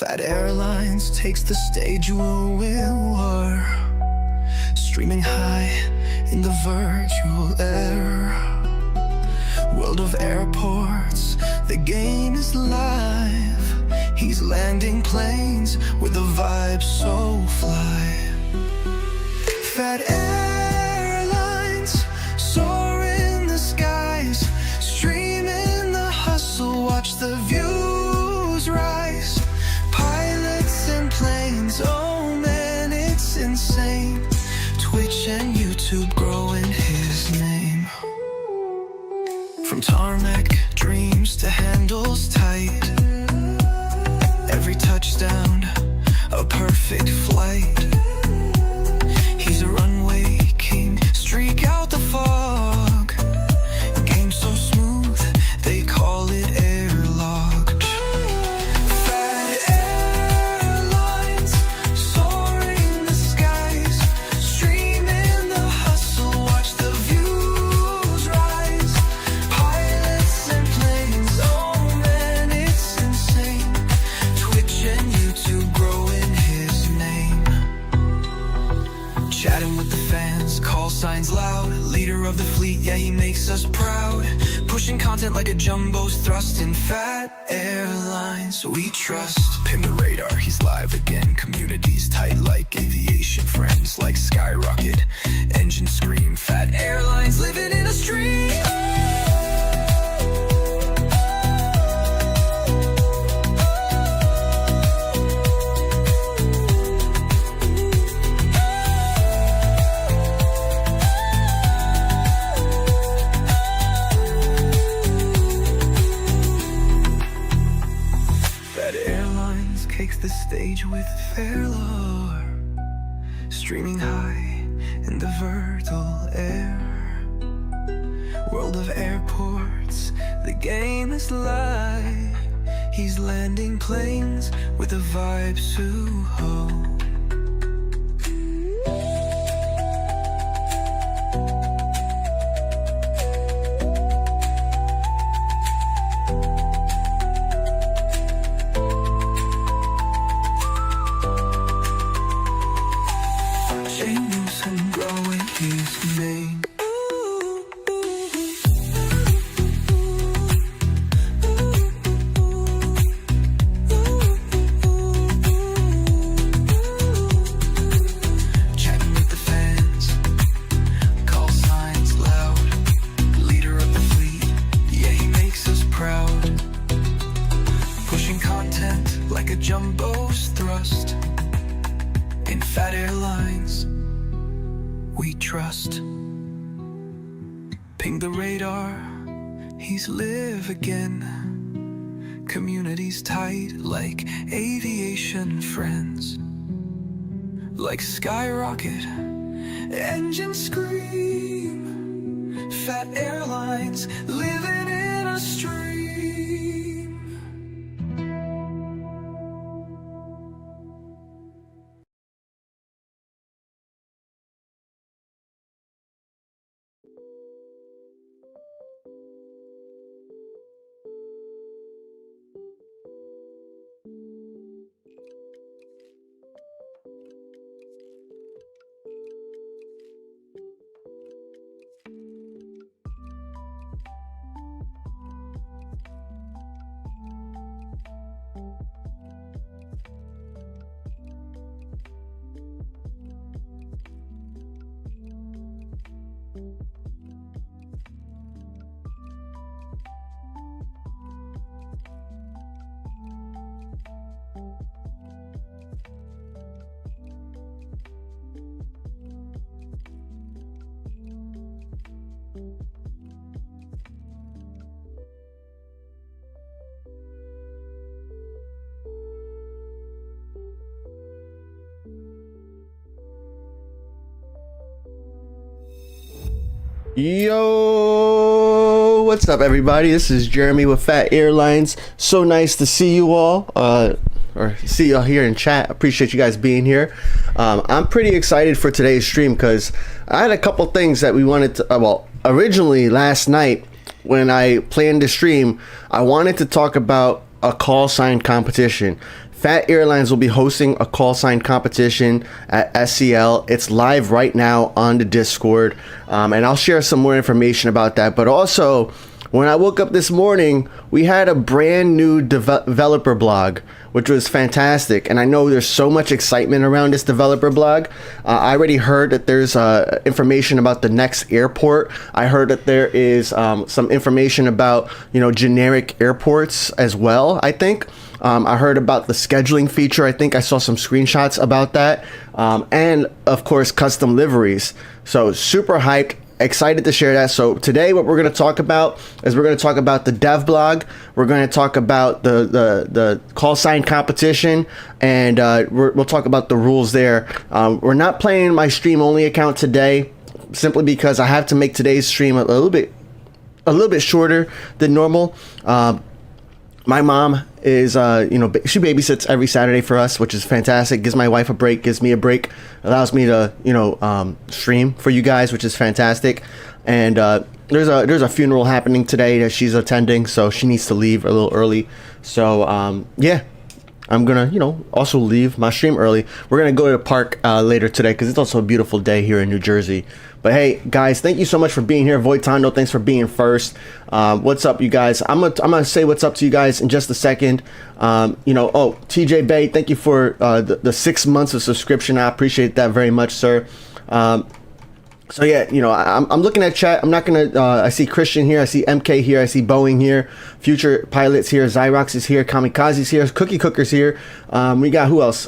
Phat Airlines takes the stage where we were, streaming high in the virtual air. World of airports, the game is live. He's landing planes with a vibe so fly. Phat Airlines, soar in the skies, stream in the hustle, watch the views rise. Pilots and planes, oh man, it's insane. Twitch and YouTube growing his name. From tarmac dreams to handles tight, every touchdown a perfect flight. He's a runway king, streak out the fog. Game so smooth, they call it airlock. Phat Airlines, soaring the skies, stream in the hustle, watch the views rise. Pilots and planes, oh man, it's insane. Twitch and YouTube growing his name. Chatting with the fans, call signs loud. Leader of the fleet, yeah, he makes us proud. Pushing content like a jumbo's thrust. In Phat Airlines we trust. Pin the radar, he's live again. Communities tight like aviation. Friends like skyrocket, engine scream. Phat Airlines living in a stream. Phat Airlines takes the stage with fair lore, streaming high in the virtual air. World of airports, the game is live. He's landing planes with a vibe so ho. James and growing his name. Chatting with the fans, call signs loud. Leader of the fleet, yeah, he makes us proud. Pushing content like a jumbo's thrust. In Phat Airlines we trust. Ping the radar, he's live again. Communities tight like aviation. Friends like skyrocket, engine scream. Phat Airlines living in a stream. Yo, what's up everybody? This is Jeremy with Phat Airlines. So nice to see you all, or see y'all here in chat. Appreciate you guys being here. I'm pretty excited for today's stream because I had a couple things that we wanted to, well, originally last night when I planned the stream, I wanted to talk about a call sign competition. Phat Airlines will be hosting a call sign competition at SCL. It's live right now on the Discord, and I'll share some more information about that. But also, when I woke up this morning, we had a brand new developer blog, which was fantastic. And I know there's so much excitement around this developer blog. I already heard that there's information about the next airport. I heard that there is some information about, generic airports as well, I think. I heard about the scheduling feature. I think I saw some screenshots about that. And of course, custom liveries. So super hyped. Excited to share that. So today what we're going to talk about is we're going to talk about the dev blog. We're going to talk about the call sign competition, and we'll talk about the rules there. We're not playing my stream only account today, simply because I have to make today's stream a little bit shorter than normal. My mom is, she babysits every Saturday for us, which is fantastic. Gives my wife a break, gives me a break, allows me to, stream for you guys, which is fantastic. And there's a funeral happening today that she's attending, so she needs to leave a little early. So yeah, I'm gonna, also leave my stream early. We're gonna go to the park later today because it's also a beautiful day here in New Jersey. But hey, guys, thank you so much for being here. Voitando, thanks for being first. What's up, you guys? I'm gonna say what's up to you guys in just a second. TJ Bay, thank you for the 6 months of subscription. I appreciate that very much, sir. So yeah, I'm looking at chat. I'm not gonna. I see Christian here. I see MK here. I see Boeing here. Future Pilots here. Zyrox is here. Kamikaze's here. Cookie Cooker's here. We got who else?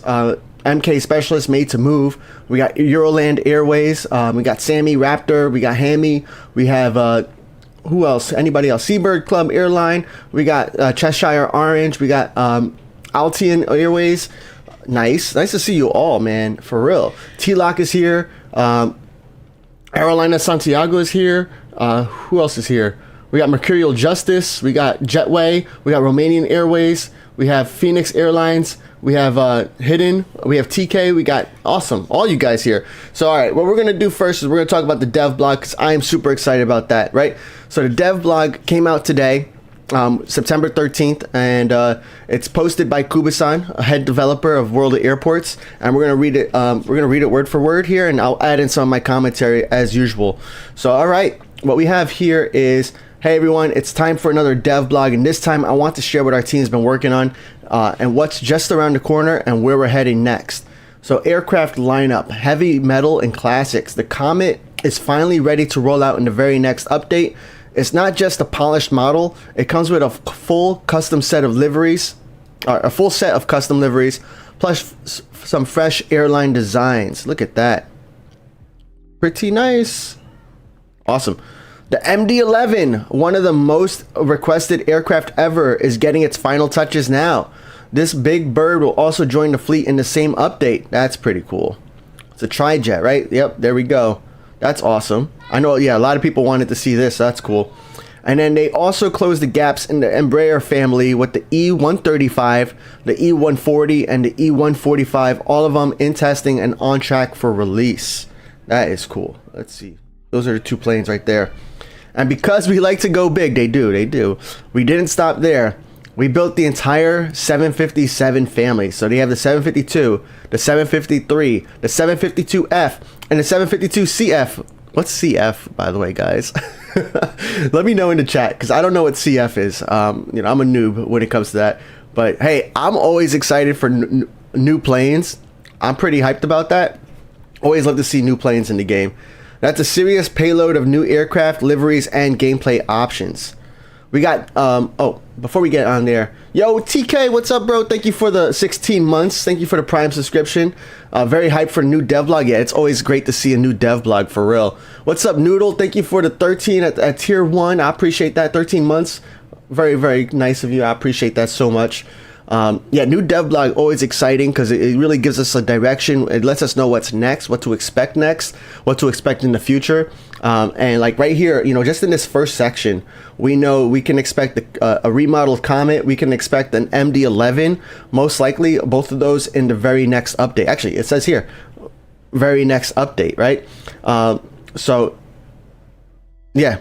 MK Specialist Made to Move. We got Euroland Airways. We got Sammy Raptor. We got Hammy. We have who else? Anybody else? Seabird Club Airline. We got Cheshire Orange. We got Altian Airways. Nice to see you all, man. For real. T-Lock is here. Aerolina Santiago is here. Who else is here? We got Mercurial Justice. We got Jetway. We got Romanian Airways. We have Phoenix Airlines. We have Hidden. We have TK. We got awesome. All you guys here. So, all right, what we're going to do first is we're going to talk about the dev blog because I am super excited about that, right? So the dev blog came out today, September 13th, and it's posted by Kuba-san, a head developer of World of Airports, and we're going to read it. We're going to read it word for word here, and I'll add in some of my commentary as usual. So, all right, what we have here is, hey everyone, it's time for another dev blog, and this time I want to share what our team's been working on and what's just around the corner and where we're heading next. So aircraft lineup, heavy metal and classics. The Comet is finally ready to roll out in the very next update. It's not just a polished model, it comes with a full custom set of liveries, a full set of custom liveries, plus some fresh airline designs. Look at that. Pretty nice. Awesome. The MD-11, one of the most requested aircraft ever, is getting its final touches now. This big bird will also join the fleet in the same update. That's pretty cool. It's a tri-jet, right? Yep, there we go. That's awesome. I know, yeah, a lot of people wanted to see this. So that's cool. And then they also closed the gaps in the Embraer family with the E135, the E140, and the E145. All of them in testing and on track for release. That is cool. Let's see. Those are the two planes right there. And because we like to go big, they do. We didn't stop there. We built the entire 757 family. So they have the 752, the 753, the 752F, and the 752CF. What's CF, by the way, guys? Let me know in the chat, because I don't know what CF is. I'm a noob when it comes to that. But hey, I'm always excited for new planes. I'm pretty hyped about that. Always love to see new planes in the game. That's a serious payload of new aircraft, liveries, and gameplay options. We got, before we get on there, yo, TK, what's up, bro? Thank you for the 16 months. Thank you for the Prime subscription. Very hyped for a new dev blog. Yeah, it's always great to see a new dev blog, for real. What's up, Noodle? Thank you for the 13 at tier 1. I appreciate that. 13 months. Very, very nice of you. I appreciate that so much. Yeah, new dev blog, always exciting because it really gives us a direction. It lets us know what's next, what to expect next, what to expect in the future. And like right here, just in this first section, we know we can expect a remodeled Comet. We can expect an MD-11, most likely both of those in the very next update. Actually, it says here, very next update, right? So Yeah,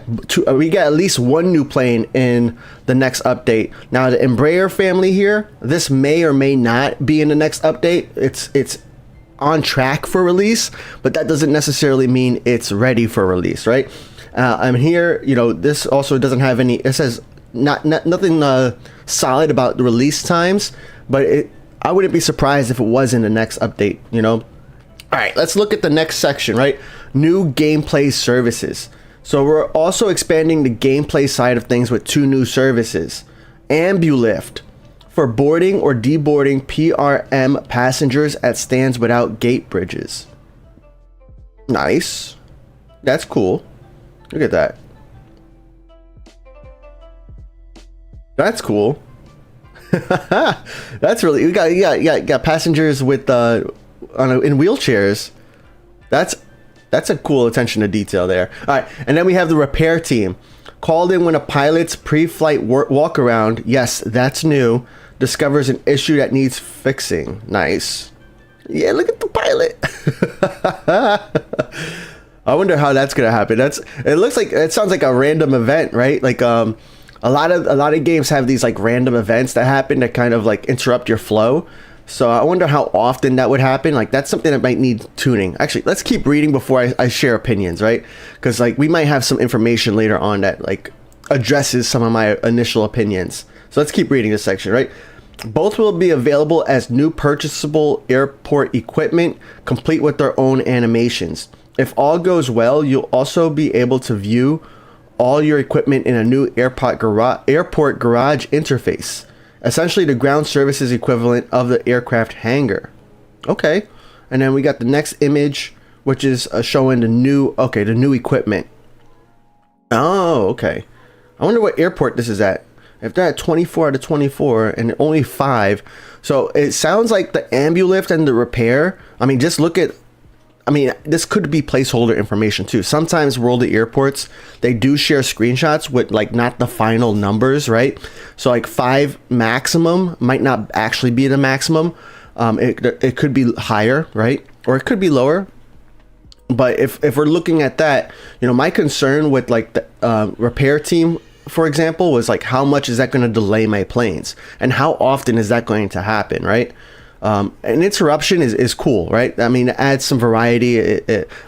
we get at least one new plane in the next update. Now the Embraer family here, this may or may not be in the next update. It's on track for release, but that doesn't necessarily mean it's ready for release, right? I'm here, you know, this also doesn't have any, it says nothing solid about the release times, but I wouldn't be surprised if it was in the next update, you know? All right, let's look at the next section, right? New gameplay services. So we're also expanding the gameplay side of things with 2 new services. Ambulift for boarding or deboarding PRM passengers at stands without gate bridges. Nice. That's cool. Look at that. That's cool. That's really, you got passengers with in wheelchairs. That's a cool attention to detail there. All right, and then we have the repair team. Called in when a pilot's pre-flight walk around, yes, that's new, discovers an issue that needs fixing. Nice. Yeah, look at the pilot. I wonder how that's gonna happen. It sounds like a random event, right? Like a lot of games have these like random events that happen that kind of like interrupt your flow. So I wonder how often that would happen. Like that's something that might need tuning. Actually, let's keep reading before I share opinions, right? Because like we might have some information later on that like addresses some of my initial opinions. So let's keep reading this section, right? Both will be available as new purchasable airport equipment, complete with their own animations. If all goes well, you'll also be able to view all your equipment in a new airport garage interface. Essentially the ground services equivalent of the aircraft hangar. Okay. And then we got the next image, which is showing the new equipment. Oh, okay. I wonder what airport this is at. If they're at 24 out of 24 and only 5. So it sounds like the Ambulift and the repair. I mean, just look at, this could be placeholder information too. Sometimes World of Airports, they do share screenshots with like not the final numbers, right? So like 5 maximum might not actually be the maximum. It could be higher, right? Or it could be lower. But if we're looking at that, you know, my concern with like the repair team, for example, was like how much is that going to delay my planes? And how often is that going to happen, right? An interruption is cool, right? I mean, it adds some variety.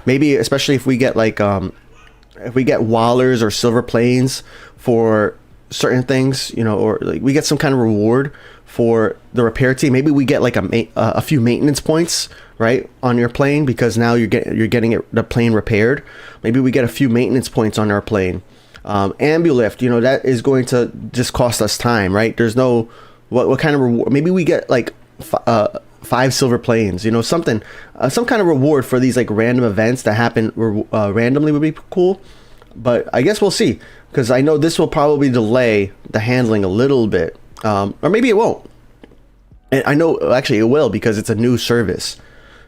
Maybe especially if we get like if we get Wallers or silver planes for certain things, you know, or like we get some kind of reward for the repair team. Maybe we get like a few maintenance points, right, on your plane because now you're getting the plane repaired. Maybe we get a few maintenance points on our plane. Ambulift, you know, that is going to just cost us time, right? There's no what kind of reward. Maybe we get like 5 silver planes, you know, something, some kind of reward for these like random events that happen randomly would be cool. But I guess we'll see, because I know this will probably delay the handling a little bit, or maybe it won't. And I know actually it will because it's a new service.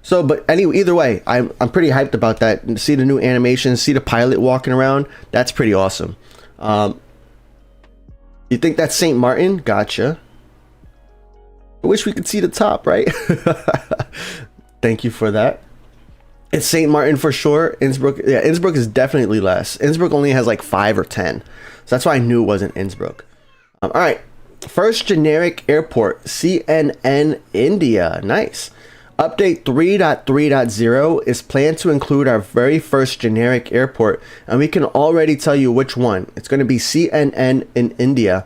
So, but anyway, either way, I'm pretty hyped about that. And see the new animations, see the pilot walking around. That's pretty awesome. You think that's St. Martin? Gotcha. I wish we could see the top, right? Thank you for that. It's St. Martin for sure. Innsbruck, yeah, Innsbruck is definitely less. Innsbruck only has like 5 or 10. So that's why I knew it wasn't Innsbruck. All right. First generic airport, CNN India. Nice. Update 3.3.0 is planned to include our very first generic airport, and we can already tell you which one. It's going to be CNN in India.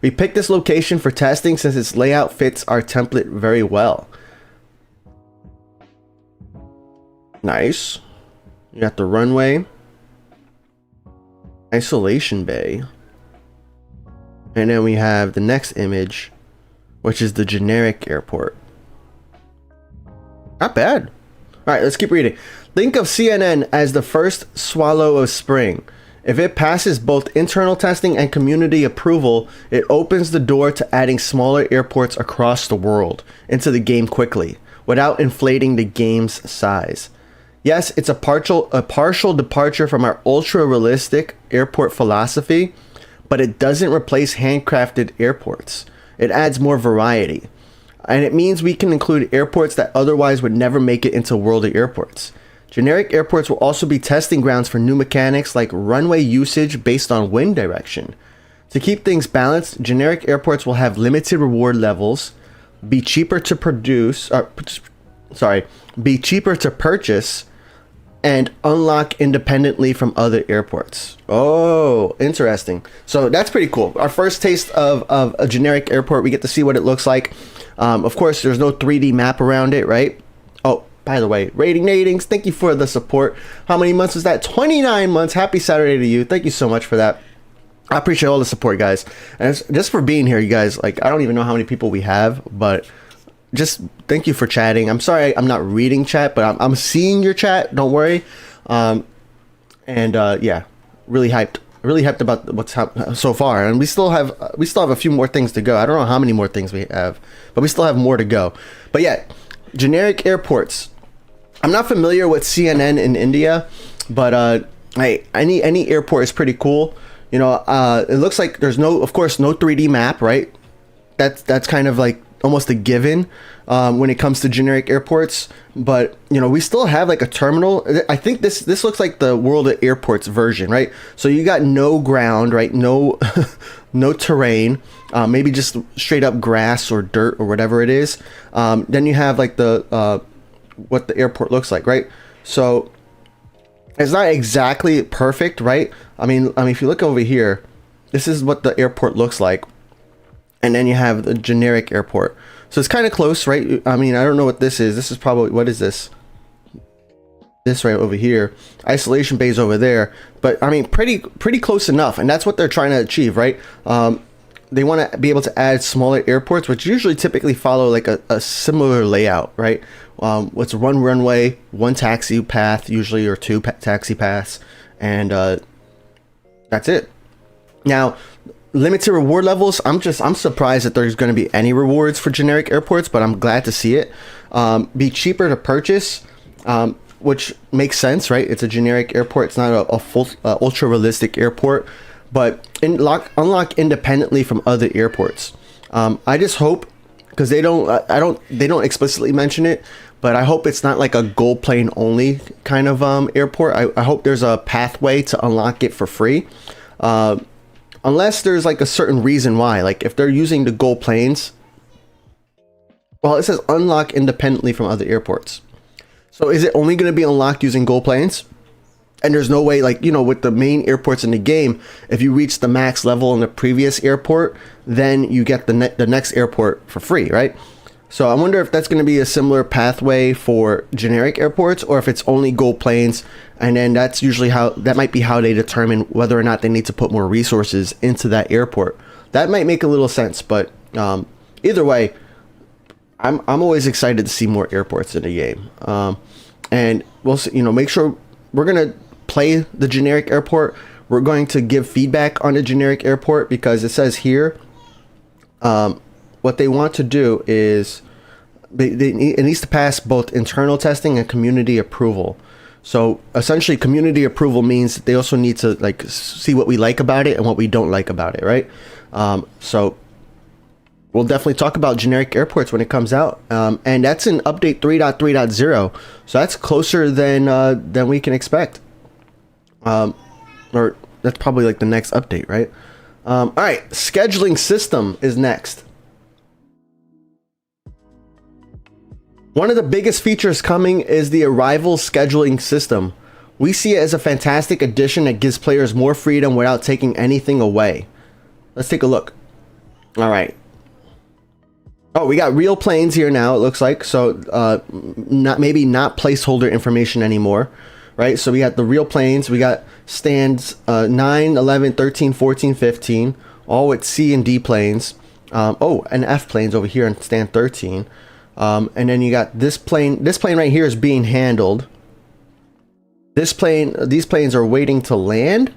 We picked this location for testing since its layout fits our template very well. Nice. You got the runway, isolation bay, and then we have the next image, which is the generic airport. Not bad. All right, let's keep reading. Think of CNN as the first swallow of spring. If it passes both internal testing and community approval, it opens the door to adding smaller airports across the world into the game quickly, without inflating the game's size. Yes, it's a partial departure from our ultra-realistic airport philosophy, but it doesn't replace handcrafted airports. It adds more variety. And it means we can include airports that otherwise would never make it into World of Airports. Generic airports will also be testing grounds for new mechanics like runway usage based on wind direction. To keep things balanced, generic airports will have limited reward levels, be cheaper to purchase, and unlock independently from other airports. Oh, interesting. So that's pretty cool. Our first taste of a generic airport. We get to see what it looks like. Of course, there's no 3D map around it, right? Oh, by the way, ratings, thank you for the support. How many months was that? 29 months. Happy Saturday to you. Thank you so much for that. I appreciate all the support, guys. And just for being here, you guys. Like, I don't even know how many people we have, but just thank you for chatting. I'm sorry I'm not reading chat, but I'm seeing your chat. Don't worry. Yeah, really hyped about what's happened so far, and we still have a few more things to go. I don't know how many more things we have, but we still have more to go. But yeah, generic airports. I'm not familiar with CNN in India, but hey, any airport is pretty cool. You know, it looks like there's of course no 3D map, right? That's kind of like almost a given when it comes to generic airports. But you know, we still have like a terminal. I think this looks like the World of Airports version, right? So you got no ground, right? No no terrain, maybe just straight up grass or dirt or whatever it is. Then you have like the what the airport looks like, right? So it's not exactly perfect, right? I mean, if you look over here, this is what the airport looks like. And then you have the generic airport. So it's kind of close, right? I mean, I don't know what this is. This is probably, what is this? This right over here. Isolation bays over there. But I mean, pretty close enough. And that's what they're trying to achieve, right? They want to be able to add smaller airports, which usually typically follow like a similar layout, right? What's one runway, one taxi path, usually, or two taxi paths. And that's it. Now, limited reward levels. I'm surprised that there's going to be any rewards for generic airports, but I'm glad to see it. Be cheaper to purchase, which makes sense, right? It's a generic airport. It's not a full ultra realistic airport, but unlock independently from other airports. I just hope, because they don't explicitly mention it, but I hope it's not like a gold plane only kind of airport. I hope there's a pathway to unlock it for free. Unless there's like a certain reason why, like if they're using the gold planes, well, it says unlock independently from other airports. So is it only going to be unlocked using gold planes? And there's no way, like, you know, with the main airports in the game, if you reach the max level in the previous airport, then you get the next airport for free, right? So I wonder if that's going to be a similar pathway for generic airports, or if it's only gold planes, and then that's usually that might be how they determine whether or not they need to put more resources into that airport. That might make a little sense, but either way, I'm always excited to see more airports in the game, and we'll see, you know, make sure we're gonna play the generic airport. We're going to give feedback on the generic airport, because it says here what they want to do is it needs to pass both internal testing and community approval. So essentially, community approval means that they also need to like see what we like about it and what we don't like about it, right? So we'll definitely talk about generic airports when it comes out, and that's in update 3.3.0. So that's closer than we can expect, or that's probably like the next update, right? All right, scheduling system is next. One of the biggest features coming is the arrival scheduling system. We see it as a fantastic addition that gives players more freedom without taking anything away. Let's take a look. All right. Oh, we got real planes here now, it looks like. So not placeholder information anymore, right? So we got the real planes. We got stands 9, 11, 13, 14, 15, all with C and D planes. And F planes over here in stand 13. And then you got this plane. This plane right here is being handled. These planes are waiting to land.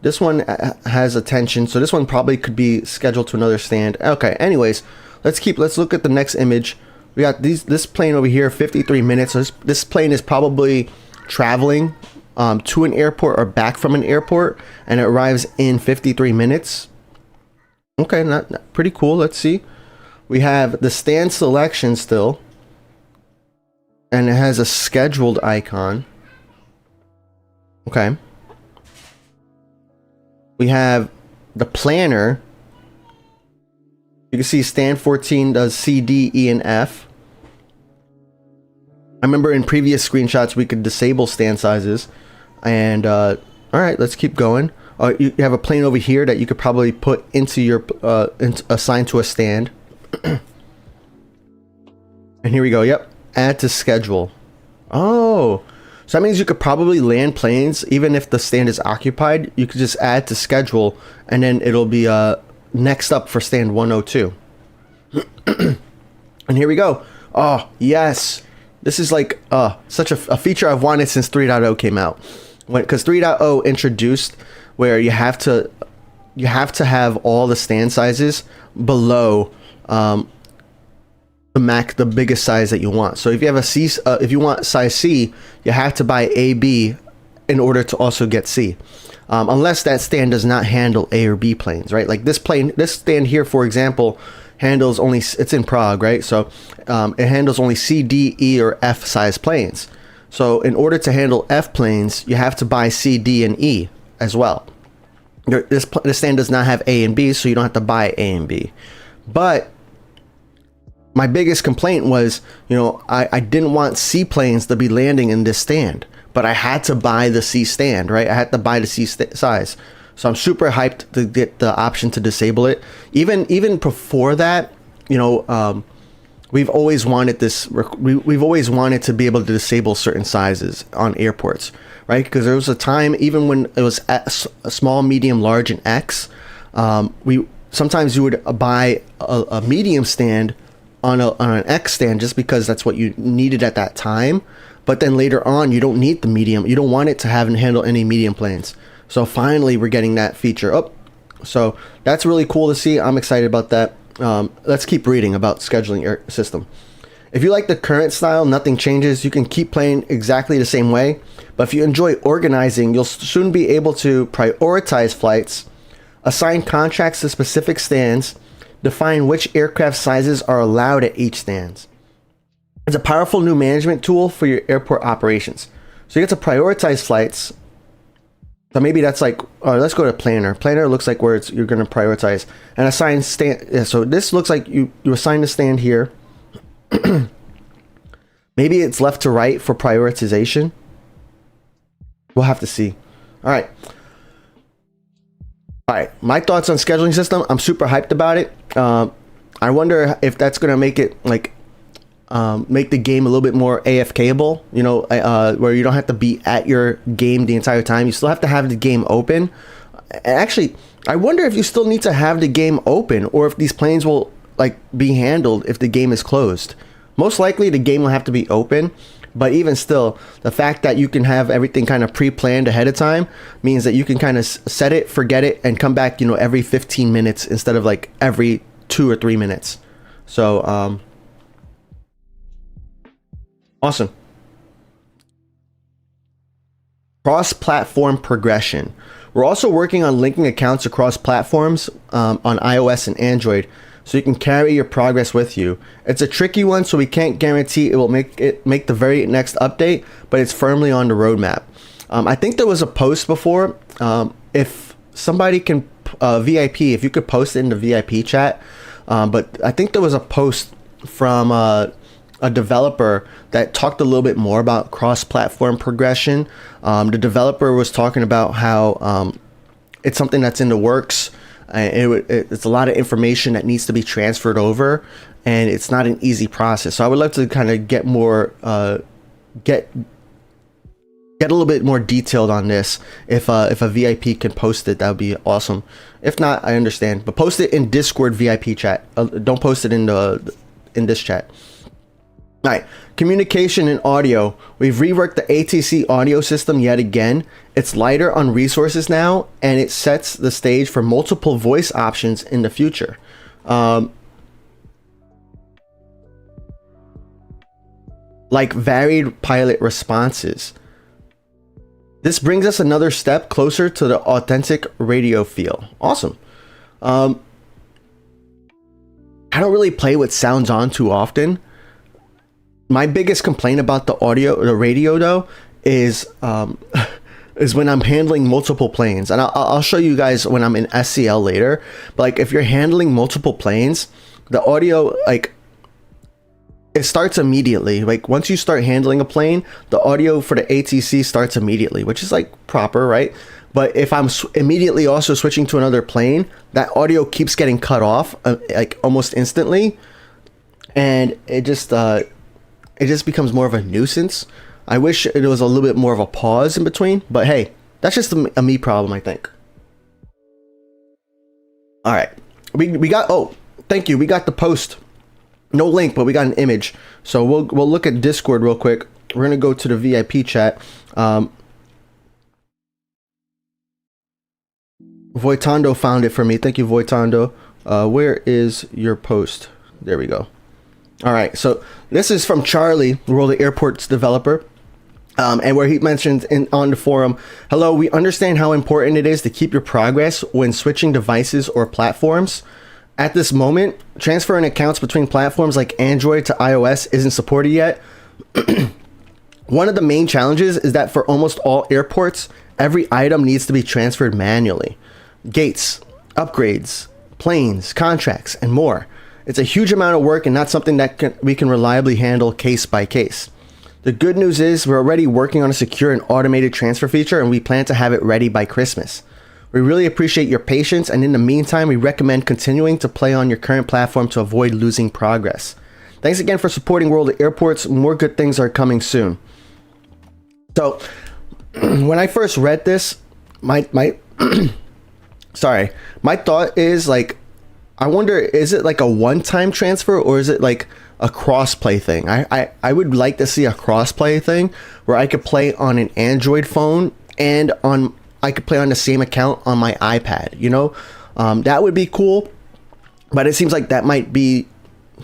This one has attention, so this one probably could be scheduled to another stand. Okay, anyways, let's look at the next image. We got this plane over here, 53 minutes. So this plane is probably traveling to an airport or back from an airport, and it arrives in 53 minutes. Okay, not pretty cool. Let's see. We have the stand selection still, and it has a scheduled icon. Okay. We have the planner. You can see stand 14 does C, D, E, and F. I remember in previous screenshots we could disable stand sizes. And all right, let's keep going. You have a plane over here that you could probably put into your assign to a stand. And here we go. Yep, add to schedule. Oh, so that means you could probably land planes even if the stand is occupied. You could just add to schedule, and then it'll be next up for stand 102. And here we go. Oh yes, this is like such a feature I've wanted since 3.0 came out. Because 3.0 introduced where you have to have all the stand sizes below the biggest size that you want. So if you have a C, if you want size C, you have to buy A, B in order to also get C. Unless that stand does not handle A or B planes, right? Like this stand here, for example, handles only, it's in Prague, right? So it handles only C, D, E, or F size planes. So in order to handle F planes, you have to buy C, D, and E as well. This stand does not have A and B, so you don't have to buy A and B. But my biggest complaint was, I didn't want C planes to be landing in this stand, but I had to buy the C stand, right? I had to buy the C size. So I'm super hyped to get the option to disable it. Even before that, we've always wanted this. We've always wanted to be able to disable certain sizes on airports, right? Because there was a time, even when it was a small, medium, large, and X, sometimes you would buy a medium stand on an X stand just because that's what you needed at that time. But then later on, you don't need the medium. You don't want it to have and handle any medium planes. So finally, we're getting that feature up. So that's really cool to see. I'm excited about that. Let's keep reading about scheduling your system. If you like the current style, nothing changes. You can keep playing exactly the same way. But if you enjoy organizing, you'll soon be able to prioritize flights, assign contracts to specific stands, define which aircraft sizes are allowed at each stand. It's a powerful new management tool for your airport operations. So you get to prioritize flights. So maybe that's like, let's go to planner. Planner looks like where you're going to prioritize and assign stand. Yeah, so this looks like you assign the stand here. Maybe it's left to right for prioritization. We'll have to see. All right. My thoughts on scheduling system. I'm super hyped about it. I wonder if that's going to make it like make the game a little bit more AFKable, where you don't have to be at your game the entire time. You still have to have the game open. Actually, I wonder if you still need to have the game open or if these planes will be handled if the game is closed. Most likely the game will have to be open, but even still, the fact that you can have everything kind of pre-planned ahead of time means that you can kind of set it, forget it, and come back, every 15 minutes instead of every 2 or 3 minutes. So, awesome. Cross-platform progression. We're also working on linking accounts across platforms on iOS and Android, so you can carry your progress with you. It's a tricky one, so we can't guarantee it will make the very next update, but it's firmly on the roadmap. I think there was a post before. If somebody can VIP, if you could post it in the VIP chat, but I think there was a post from a developer that talked a little bit more about cross-platform progression. The developer was talking about how it's something that's in the works. It's a lot of information that needs to be transferred over, and it's not an easy process. So I would love to kind of get more, get a little bit more detailed on this. If a VIP can post it, that would be awesome. If not, I understand. But post it in Discord VIP chat. Don't post it in this chat. All right, communication and audio. We've reworked the ATC audio system yet again. It's lighter on resources now, and it sets the stage for multiple voice options in the future. Like varied pilot responses. This brings us another step closer to the authentic radio feel. Awesome. I don't really play with sounds on too often. My biggest complaint about the radio though is is when I'm handling multiple planes. And I'll show you guys when I'm in SCL later. But like if you're handling multiple planes, the audio, like, it starts immediately. Like once you start handling a plane, the audio for the ATC starts immediately, which is like proper, right? But if I'm immediately also switching to another plane, that audio keeps getting cut off like almost instantly, and it just becomes more of a nuisance. I wish it was a little bit more of a pause in between, but hey, that's just a me problem, I think. All right, we got, oh, thank you, we got the post. No link, but we got an image. So we'll look at Discord real quick. We're gonna go to the VIP chat. Voitando found it for me. Thank you, Voitando. Where is your post? There we go. All right, so this is from Charlie, World of Airports developer. And where he mentions on the forum, hello, we understand how important it is to keep your progress when switching devices or platforms. At this moment, transferring accounts between platforms like Android to iOS isn't supported yet. One of the main challenges is that for almost all airports, every item needs to be transferred manually. Gates, upgrades, planes, contracts, and more. It's a huge amount of work and not something that we can reliably handle case by case. The good news is we're already working on a secure and automated transfer feature, and we plan to have it ready by Christmas. We really appreciate your patience, and in the meantime, we recommend continuing to play on your current platform to avoid losing progress. Thanks again for supporting World of Airports. More good things are coming soon. So, when I first read this, my thought is like, I wonder, is it like a one-time transfer or is it like a cross-play thing? I would like to see a cross-play thing where I could play on an Android phone and I could play on the same account on my iPad, you know? That would be cool, but it seems like that might be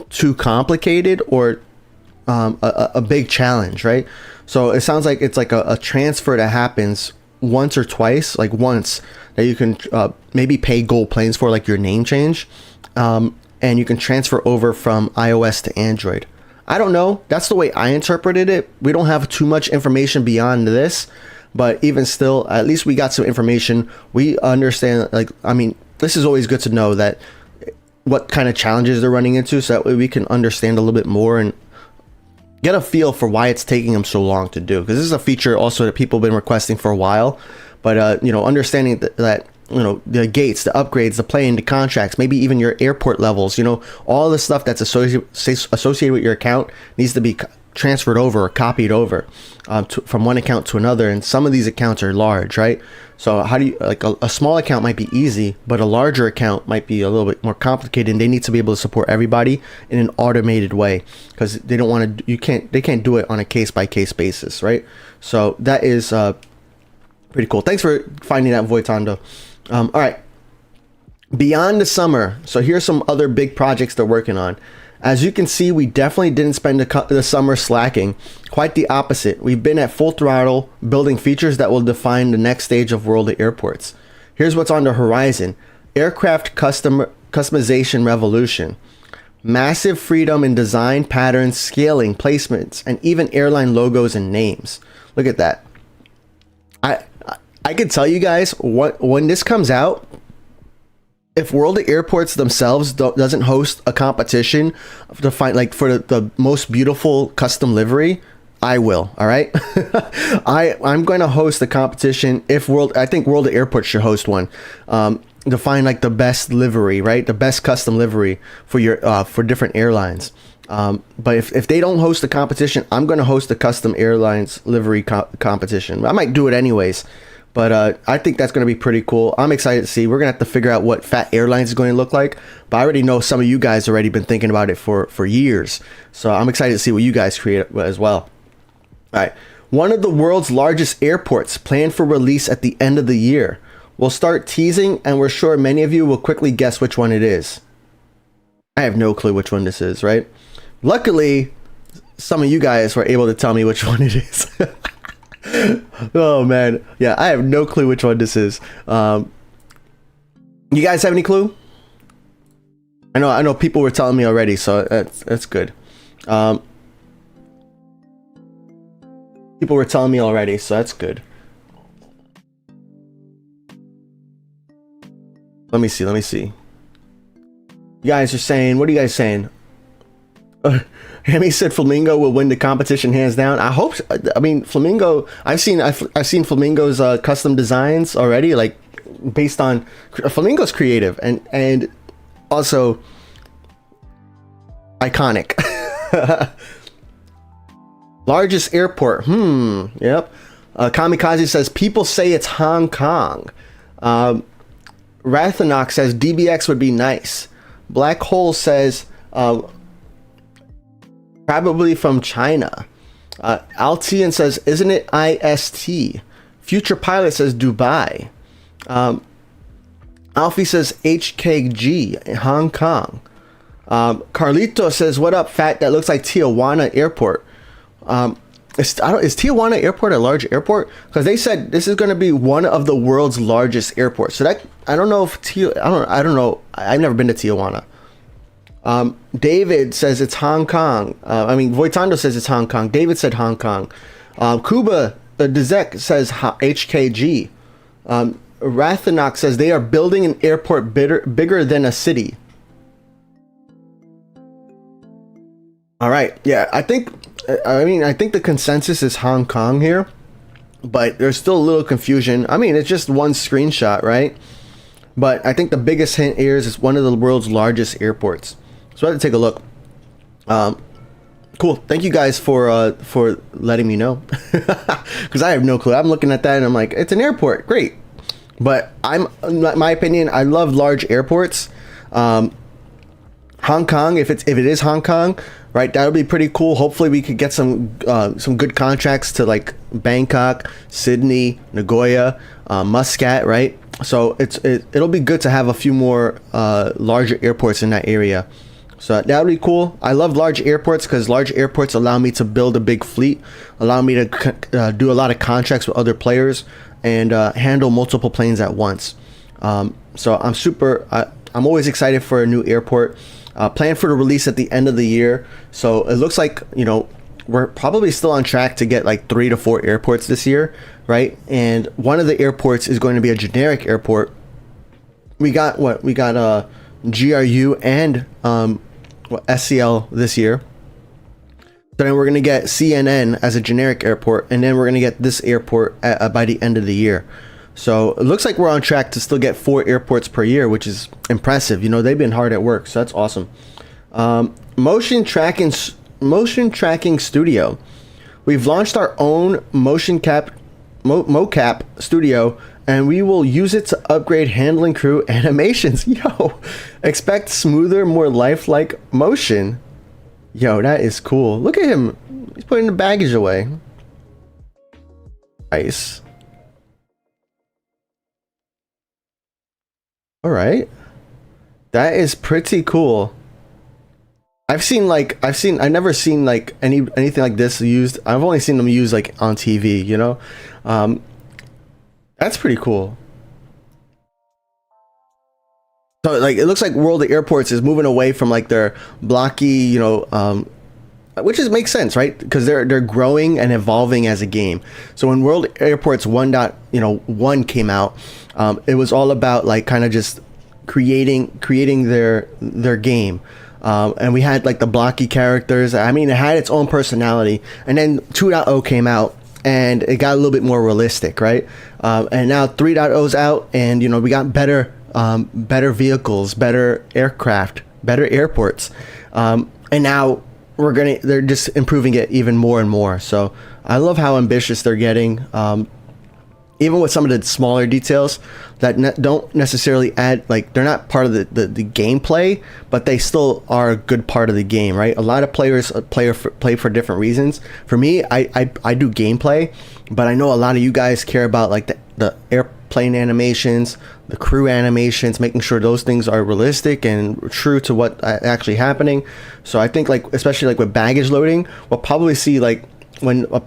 too complicated or a big challenge, right? So it sounds like it's like a transfer that happens once or twice, like once that you can maybe pay gold planes for, like your name change, and you can transfer over from iOS to Android. I don't know. That's the way I interpreted it. We don't have too much information beyond this, but even still, at least we got some information. We understand, like, I mean, this is always good to know that what kind of challenges they're running into, so that way we can understand a little bit more and get a feel for why it's taking them so long to do. Because this is a feature also that people have been requesting for a while. But, you know, understanding that, you know, the gates, the upgrades, the plane, the contracts, maybe even your airport levels, you know, all the stuff that's associated with your account needs to be transferred over or copied over from one account to another. And some of these accounts are large, right? So how do you, like a small account might be easy, but a larger account might be a little bit more complicated, and they need to be able to support everybody in an automated way, because they don't want to, they can't do it on a case by case basis, right? So that is pretty cool. Thanks for finding that, Voitando. All right, beyond the summer, so here's some other big projects they're working on. As you can see, we definitely didn't spend the summer slacking. Quite the opposite. We've been at full throttle building features that will define the next stage of World of Airports. Here's what's on the horizon: aircraft customization revolution, massive freedom in design, patterns, scaling, placements, and even airline logos and names. Look at that. I could tell you guys, when this comes out, if World of Airports themselves doesn't host a competition to find, like, for the most beautiful custom livery, I will. All right. I'm going to host a competition. I think World of Airports should host one, to find like the best livery, right? The best custom livery for your for different airlines. But if they don't host a competition, I'm going to host a custom airlines livery competition. I might do it anyways. But I think that's going to be pretty cool. I'm excited to see. We're going to have to figure out what Phat Airlines is going to look like. But I already know some of you guys already been thinking about it for years. So I'm excited to see what you guys create as well. All right. One of the world's largest airports planned for release at the end of the year. We'll start teasing, and we're sure many of you will quickly guess which one it is. I have no clue which one this is, right? Luckily, some of you guys were able to tell me which one it is. Oh man, yeah, I have no clue which one this is. You guys have any clue? I know people were telling me already, so that's good. People were telling me already, so that's good. Let me see. You guys are saying, what are you guys saying? Hemi said Flamingo will win the competition hands down. I hope. I mean, Flamingo. I've seen Flamingo's custom designs already, like based on Flamingo's creative and also iconic. Largest airport. Yep. Kamikaze says people say it's Hong Kong. Rathanok says DBX would be nice. Black Hole says probably from China. Altian says, isn't it IST? Future Pilot says Dubai. Alfie says HKG in Hong Kong. Carlito says, what up, Fat? That looks like Tijuana Airport. Is Tijuana Airport a large airport? Because they said this is going to be one of the world's largest airports. So that I don't know if I don't know. I've never been to Tijuana. David says it's Hong Kong. Voitando says it's Hong Kong. David said Hong Kong. Kuba Dezek says HKG. Rathanok says they are building an airport bigger than a city. All right. Yeah, I think the consensus is Hong Kong here, but there's still a little confusion. I mean, it's just one screenshot, right? But I think the biggest hint here is it's one of the world's largest airports. So I had to take a look. Cool. Thank you guys for letting me know, because I have no clue. I'm looking at that and I'm like, it's an airport, great. But my opinion, I love large airports. Hong Kong, if it is Hong Kong, right, that would be pretty cool. Hopefully we could get some good contracts to like Bangkok, Sydney, Nagoya, Muscat, right? So it'll be good to have a few more larger airports in that area. So that would be cool. I love large airports because large airports allow me to build a big fleet, allow me to do a lot of contracts with other players, and handle multiple planes at once. So I'm always excited for a new airport. Planned for the release at the end of the year. So it looks like, we're probably still on track to get like 3 to 4 airports this year, right? And one of the airports is going to be a generic airport. We got GRU and SCL this year. So then we're going to get CNN as a generic airport, and then we're going to get this airport by the end of the year. So it looks like we're on track to still get 4 airports per year, which is impressive. They've been hard at work, so that's awesome. Motion tracking studio. We've launched our own Mocap studio, and we will use it to upgrade handling crew animations. Yo, expect smoother, more lifelike motion. Yo, that is cool. Look at him. He's putting the baggage away. Nice. All right. That is pretty cool. I've never seen like anything like this used. I've only seen them used like on TV, That's pretty cool. So like it looks like World of Airports is moving away from like their blocky, which makes sense, right? Because they're growing and evolving as a game. So when World Airports 1.1 came out, it was all about like kind of just creating their game. And we had like the blocky characters. I mean, it had its own personality. And then 2.0 came out and it got a little bit more realistic, right? And now 3.0's out, and we got better vehicles, better aircraft, better airports. And now they're just improving it even more and more. So I love how ambitious they're getting. Even with some of the smaller details that don't necessarily add, like they're not part of the gameplay, but they still are a good part of the game, right? A lot of players play for different reasons. For me, I do gameplay, but I know a lot of you guys care about like the airplane animations, the crew animations, making sure those things are realistic and true to what actually happening. So I think like especially like with baggage loading, we'll probably see like when a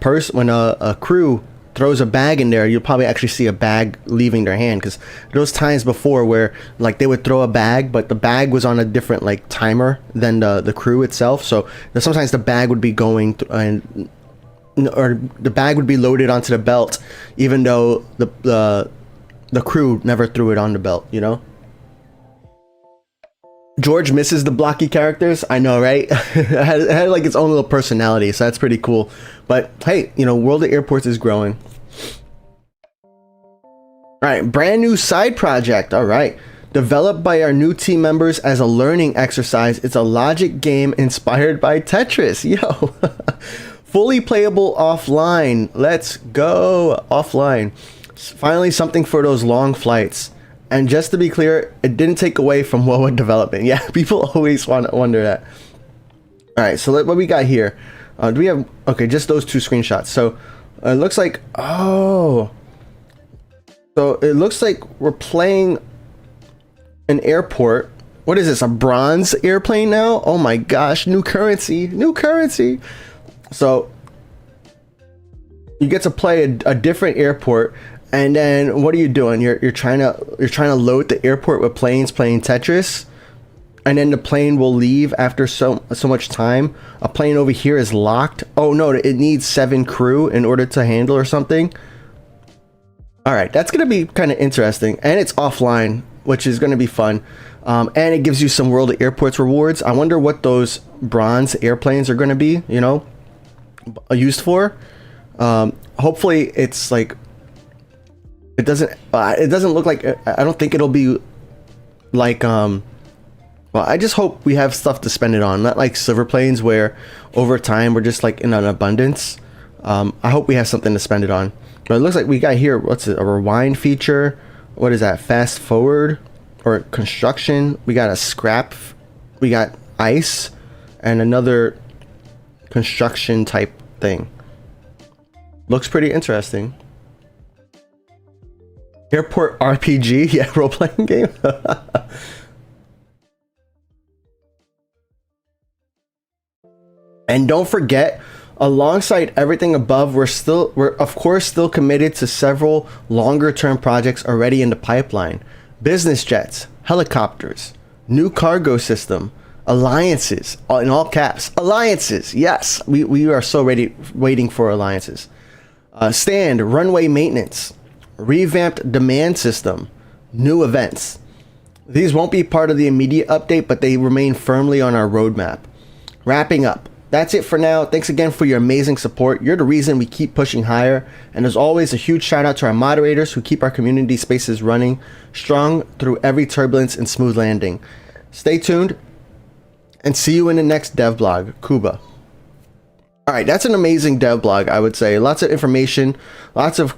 crew throws a bag in there, you'll probably actually see a bag leaving their hand, because those times before where like they would throw a bag but the bag was on a different like timer than the crew itself, so sometimes the bag would be going or the bag would be loaded onto the belt even though the crew never threw it on the belt, George misses the blocky characters. I know, right? It had like its own little personality, so that's pretty cool. But hey, you know, World of Airports is growing. All right, brand new side project. All right, developed by our new team members as a learning exercise. It's a logic game inspired by Tetris. Yo, fully playable offline. Let's go offline. Finally, something for those long flights. And just to be clear, it didn't take away from WoW development. Yeah, people always wonder that. All right, so what we got here? Do we have... Okay, just those two screenshots. So it looks like... Oh. So it looks like we're playing an airport. What is this? A bronze airplane now? Oh my gosh, new currency. New currency. So you get to play a different airport. And then what are you doing? You're trying to load the airport with planes playing Tetris, and then the plane will leave after so much time. A plane over here is locked. Oh no, it needs 7 crew in order to handle or something. All right, that's gonna be kind of interesting, and it's offline, which is gonna be fun. And it gives you some World of Airports rewards. I wonder what those bronze airplanes are gonna be, you know, used for. Hopefully, it's like. It doesn't look like, I don't think it'll be like, well, I just hope we have stuff to spend it on, not like silver planes where over time we're just like in an abundance. I hope we have something to spend it on. But it looks like we got here, what's it, a rewind feature? What is that, fast forward or construction? We got a scrap, we got ice and another construction type thing. Looks pretty interesting. Airport RPG, yeah, role-playing game. And don't forget, alongside everything above, we're of course still committed to several longer-term projects already in the pipeline. Business jets, helicopters, new cargo system, alliances, in all caps, alliances. Yes, we are so ready, waiting for alliances. Stand, runway maintenance. Revamped demand system, new events. These won't be part of the immediate update, but they remain firmly on our roadmap. Wrapping up. That's it for now. Thanks again for your amazing support. You're the reason we keep pushing higher. And as always, a huge shout out to our moderators who keep our community spaces running strong through every turbulence and smooth landing. Stay tuned and see you in the next dev blog. Kuba. All right, that's an amazing dev blog, I would say. Lots of information, lots of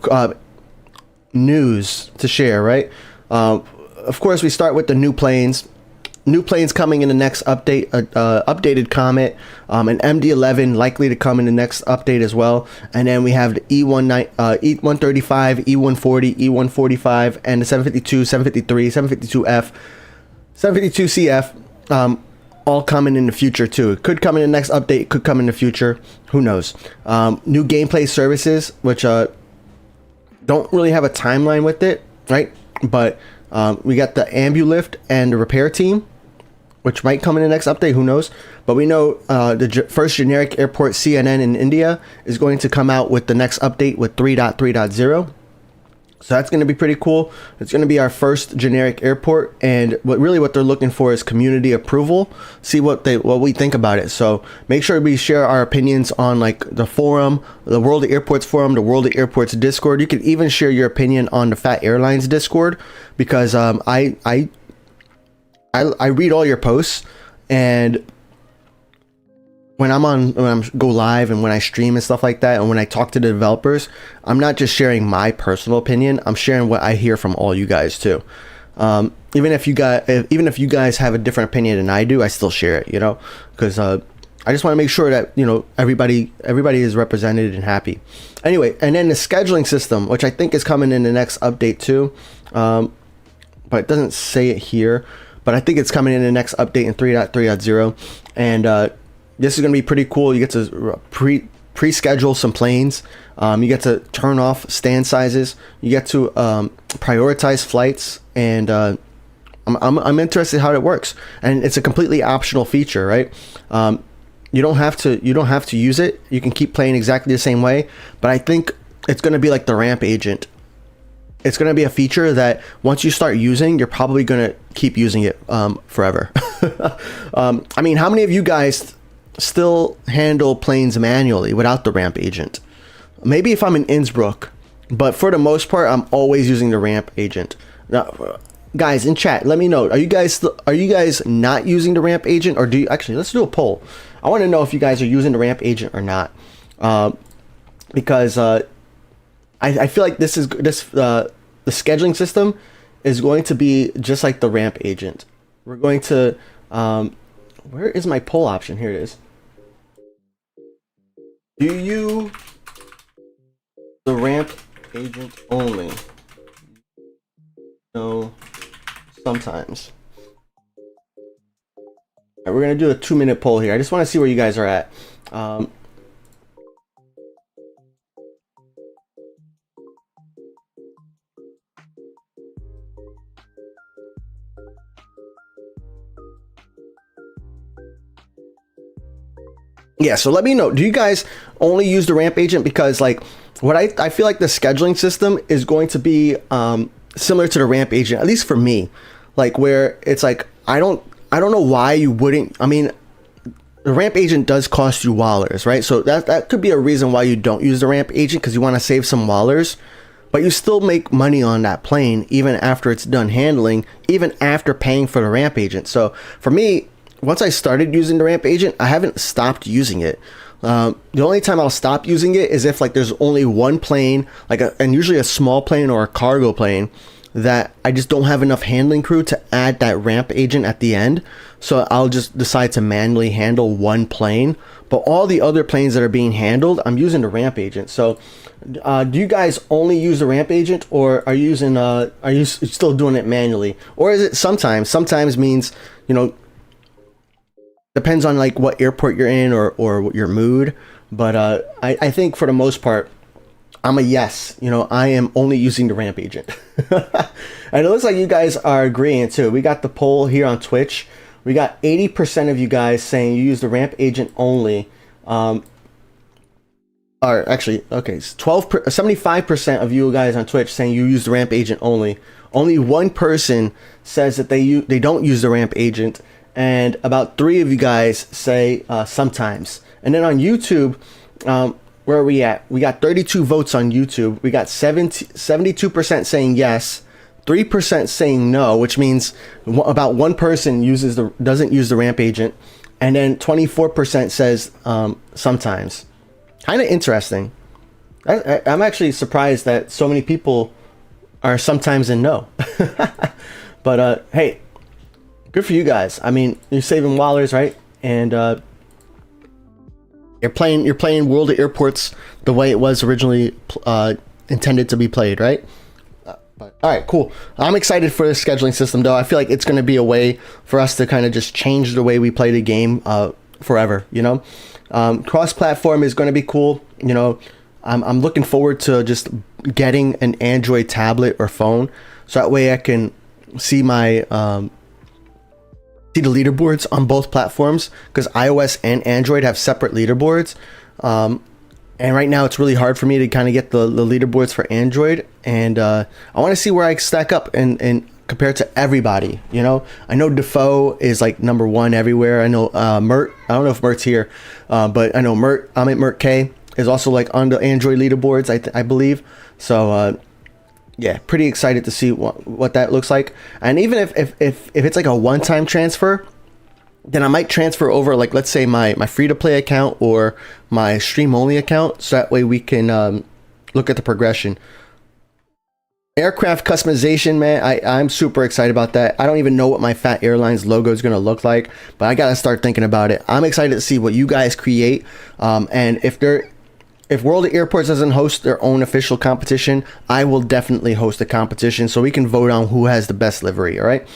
news to share, right? Of course, we start with the new planes. New planes coming in the next update, updated Comet, an MD-11 likely to come in the next update as well. And then we have the E135, E140, E145, and the 752, 753, 752F, 752CF, all coming in the future too. It could come in the next update, could come in the future. Who knows? New gameplay services, which don't really have a timeline with it, right? But we got the Ambulift and the repair team, which might come in the next update. Who knows? But we know the first generic airport CNN in India is going to come out with the next update with 3.3.0. So that's going to be pretty cool. It's going to be our first generic airport, and what they're looking for is community approval. See what we think about it. So make sure we share our opinions on like the forum, the World of Airports forum, the World of Airports Discord. You can even share your opinion on the Phat Airlines Discord, because I read all your posts, and when I go live and when I stream and stuff like that, and when I talk to the developers, I'm not just sharing my personal opinion. I'm sharing what I hear from all you guys too. Even if you guys have a different opinion than I do, I still share it, you know, because I just want to make sure that, you know, everybody is represented and happy. Anyway, and then the scheduling system, which I think is coming in the next update too, but it doesn't say it here. But I think it's coming in the next update in 3.3.0, and this is going to be pretty cool. You get to pre-schedule some planes. You get to turn off stand sizes. You get to prioritize flights, and I'm interested how it works. And it's a completely optional feature, right? You don't have to use it. You can keep playing exactly the same way. But I think it's going to be like the ramp agent. it's going to be a feature that once you start using, you're probably going to keep using it forever. I mean, how many of you guys still handle planes manually without the ramp agent? Maybe if I'm in Innsbruck, but for the most part, I'm always using the ramp agent. Now, guys in chat, let me know. Are you guys not using the ramp agent, or do you actually? Let's do a poll. I want to know if you guys are using the ramp agent or not, because I feel like the scheduling system is going to be just like the ramp agent. We're going to where is my poll option? Here it is. Do you the ramp agent only? No, sometimes. All right, we're gonna do a 2-minute poll here. I just want to see where you guys are at. Yeah, so let me know. Do you guys only use the ramp agent? Because like what I feel like the scheduling system is going to be similar to the ramp agent, at least for me. Like where it's like I don't know why you wouldn't. I mean, the ramp agent does cost you wallers, right? So that could be a reason why you don't use the ramp agent, because you want to save some wallers, but you still make money on that plane even after it's done handling, even after paying for the ramp agent. So for me, once I started using the ramp agent, I haven't stopped using it. The only time I'll stop using it is if like there's only one plane, and usually a small plane or a cargo plane, that I just don't have enough handling crew to add that ramp agent at the end. So I'll just decide to manually handle one plane. But all the other planes that are being handled, I'm using the ramp agent. So do you guys only use the ramp agent, or are you using are you still doing it manually? Or is it sometimes? Sometimes means, you know, depends on like what airport you're in or your mood. But I think for the most part, I'm a yes. You know, I am only using the ramp agent. And it looks like you guys are agreeing too. We got the poll here on Twitch. We got 80% of you guys saying you use the ramp agent only. Or actually, okay, 75% of you guys on Twitch saying you use the ramp agent only. Only one person says that they don't use the ramp agent. And about 3 of you guys say sometimes. And then on YouTube, where are we at? We got 32 votes on YouTube. We got 72% saying yes, 3% saying no, which means about one person doesn't use the ramp agent, and then 24% says sometimes. Kind of interesting. I'm actually surprised that so many people are sometimes and no. But hey, good for you guys. I mean, you're saving wallers, right? And you're playing World of Airports the way it was originally intended to be played, right? But all right, cool. I'm excited for the scheduling system, though. I feel like it's going to be a way for us to kind of just change the way we play the game forever. You know, cross-platform is going to be cool. You know, I'm looking forward to just getting an Android tablet or phone, so that way I can see my see the leaderboards on both platforms, because iOS and Android have separate leaderboards. And right now it's really hard for me to kind of get the leaderboards for Android, and I want to see where I stack up and compared to everybody. You know, I know Defoe is like #1 everywhere. I know Mert, I don't know if Mert's here, but I know Amit Mert K is also like on the Android leaderboards, I believe. So yeah, pretty excited to see what that looks like. And even if it's like a one-time transfer, then I might transfer over, like, let's say my free-to-play account or my stream-only account, so that way we can look at the progression. Aircraft customization, man, I'm super excited about that. I don't even know what my Phat Airlines logo is going to look like, but I got to start thinking about it. I'm excited to see what you guys create, and if World of Airports doesn't host their own official competition, I will definitely host a competition so we can vote on who has the best livery, all right?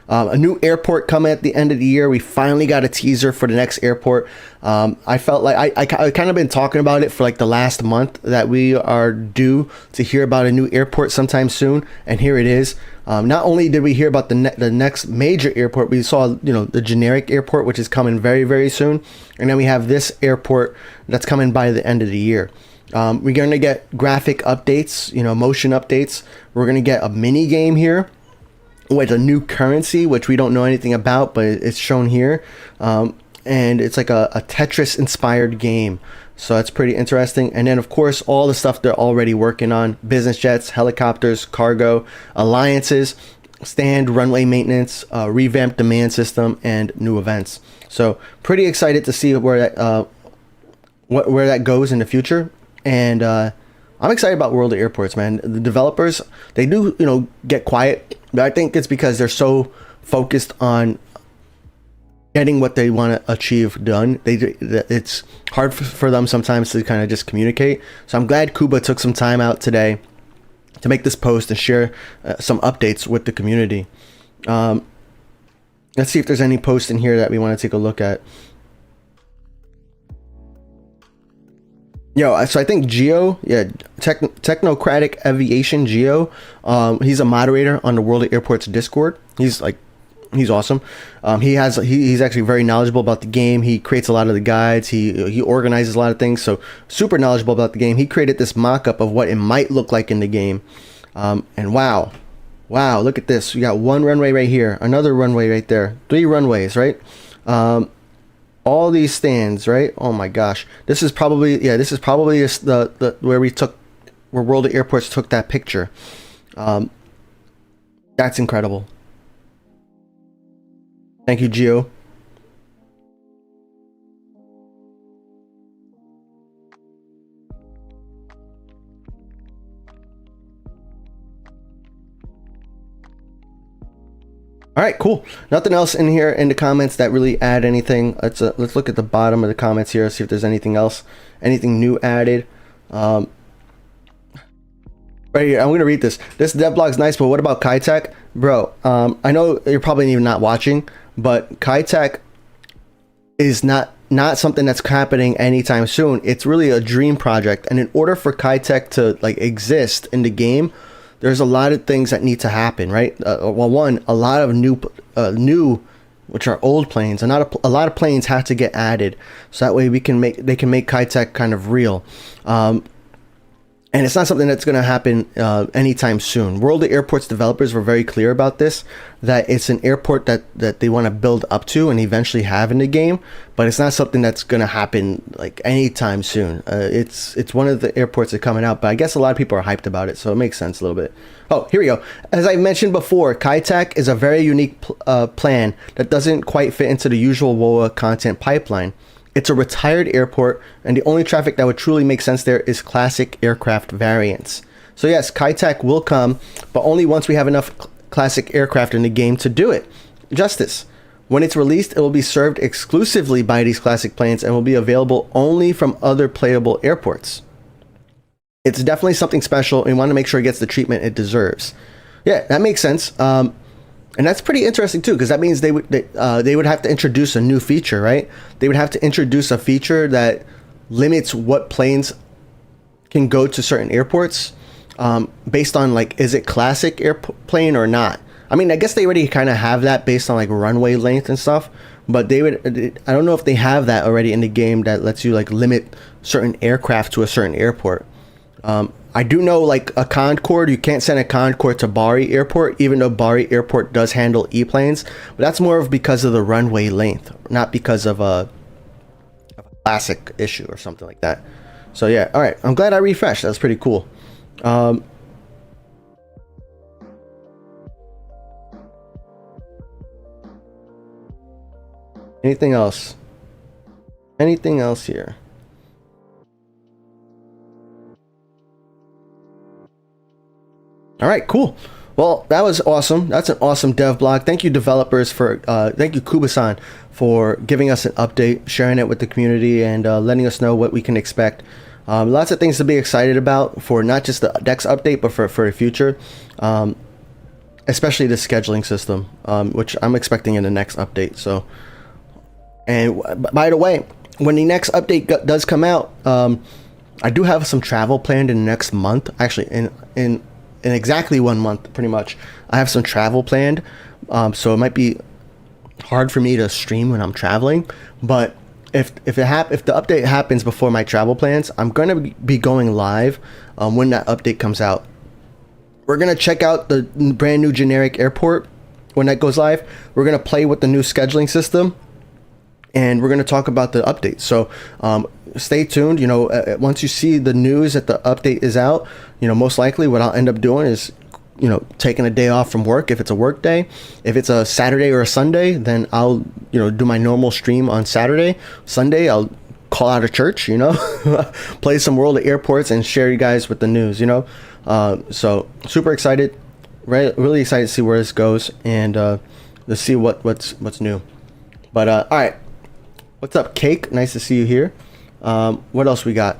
A new airport coming at the end of the year. We finally got a teaser for the next airport. I felt like I kind of been talking about it for like the last month, that we are due to hear about a new airport sometime soon, and here it is. Not only did we hear about the next major airport, we saw, you know, the generic airport, which is coming very, very soon, and then we have this airport that's coming by the end of the year. We're going to get graphic updates, motion updates. We're going to get a mini game here with a new currency, which we don't know anything about, but it's shown here. And it's like a Tetris inspired game. So that's pretty interesting. And then of course, all the stuff they're already working on: business jets, helicopters, cargo, alliances, stand, runway maintenance, revamped demand system, and new events. So pretty excited to see where that goes in the future. And I'm excited about World of Airports, man. The developers, they do, get quiet, but I think it's because they're so focused on getting what they want to achieve done. It's hard for them sometimes to kind of just communicate. So I'm glad Kuba took some time out today to make this post and share some updates with the community. Let's see if there's any posts in here that we want to take a look at. So I think Geo, Technocratic Aviation Geo, he's a moderator on the World of Airports Discord. He's awesome. He's actually very knowledgeable about the game. He creates a lot of the guides. He organizes a lot of things. So super knowledgeable about the game. He created this mock-up of what it might look like in the game. And wow, look at this. We got one runway right here, another runway right there, 3 runways, right? All these stands, right? Oh my gosh, this is probably the where World of Airports took that picture. That's incredible. Thank you, Gio. All right, cool. Nothing else in here in the comments that really add anything. Let's look at the bottom of the comments here, see if there's anything else, anything new added. Right here, I'm gonna read this. This dev blog's nice, but what about Kitech, bro? I know you're probably even not watching, but Kitech is not something that's happening anytime soon. It's really a dream project, and in order for Kitech to exist in the game, there's a lot of things that need to happen, right? Well, one, a lot of new, which are old planes, and a lot of planes have to get added, so that way they can make Kitech kind of real. And it's not something that's going to happen anytime soon. World of Airports developers were very clear about this, that it's an airport that they want to build up to and eventually have in the game, but it's not something that's going to happen anytime soon. It's one of the airports that are coming out, but I guess a lot of people are hyped about it, so it makes sense a little bit. Oh, here we go. As I mentioned before, Kitech is a very unique plan that doesn't quite fit into the usual WOA content pipeline. It's a retired airport, and the only traffic that would truly make sense there is classic aircraft variants. So yes, Kitech will come, but only once we have enough classic aircraft in the game to do it justice. When it's released, it will be served exclusively by these classic planes and will be available only from other playable airports. It's definitely something special, and we want to make sure it gets the treatment it deserves. Yeah, that makes sense. And that's pretty interesting too, because that means they would have to introduce a new feature, right? They would have to introduce a feature that limits what planes can go to certain airports, based on is it classic airplane or not. I mean, I guess they already kind of have that based on runway length and stuff, but I don't know if they have that already in the game that lets you limit certain aircraft to a certain airport. I do know a Concorde, you can't send a Concorde to Bari Airport, even though Bari Airport does handle E-planes, but that's more of because of the runway length, not because of a classic issue or something like that. So yeah, all right, I'm glad I refreshed. That's pretty cool. Anything else? Anything else here? All right, cool. Well, that was awesome. That's an awesome dev blog. Thank you, developers, thank you, Kuba-san, for giving us an update, sharing it with the community, and letting us know what we can expect. Lots of things to be excited about for not just the Dex update, but for the future, especially the scheduling system, which I'm expecting in the next update. So, and by the way, when the next update does come out, I do have some travel planned in the next month. Actually, in exactly 1 month, pretty much, I have some travel planned, so it might be hard for me to stream when I'm traveling, but if the update happens before my travel plans, I'm gonna be going live when that update comes out. We're gonna check out the brand new generic airport when that goes live. We're gonna play with the new scheduling system, and we're gonna talk about the update. So stay tuned. You know, once you see the news that the update is out, you know, most likely what I'll end up doing is, you know, taking a day off from work if it's a work day. If it's a Saturday or a Sunday, then I'll, you know, do my normal stream on Saturday. Sunday, I'll call out of church, you know, play some World of Airports and share you guys with the news, you know. So super excited, really excited to see where this goes, and to see what's new. But all right, what's up, Cake? Nice to see you here. What else we got?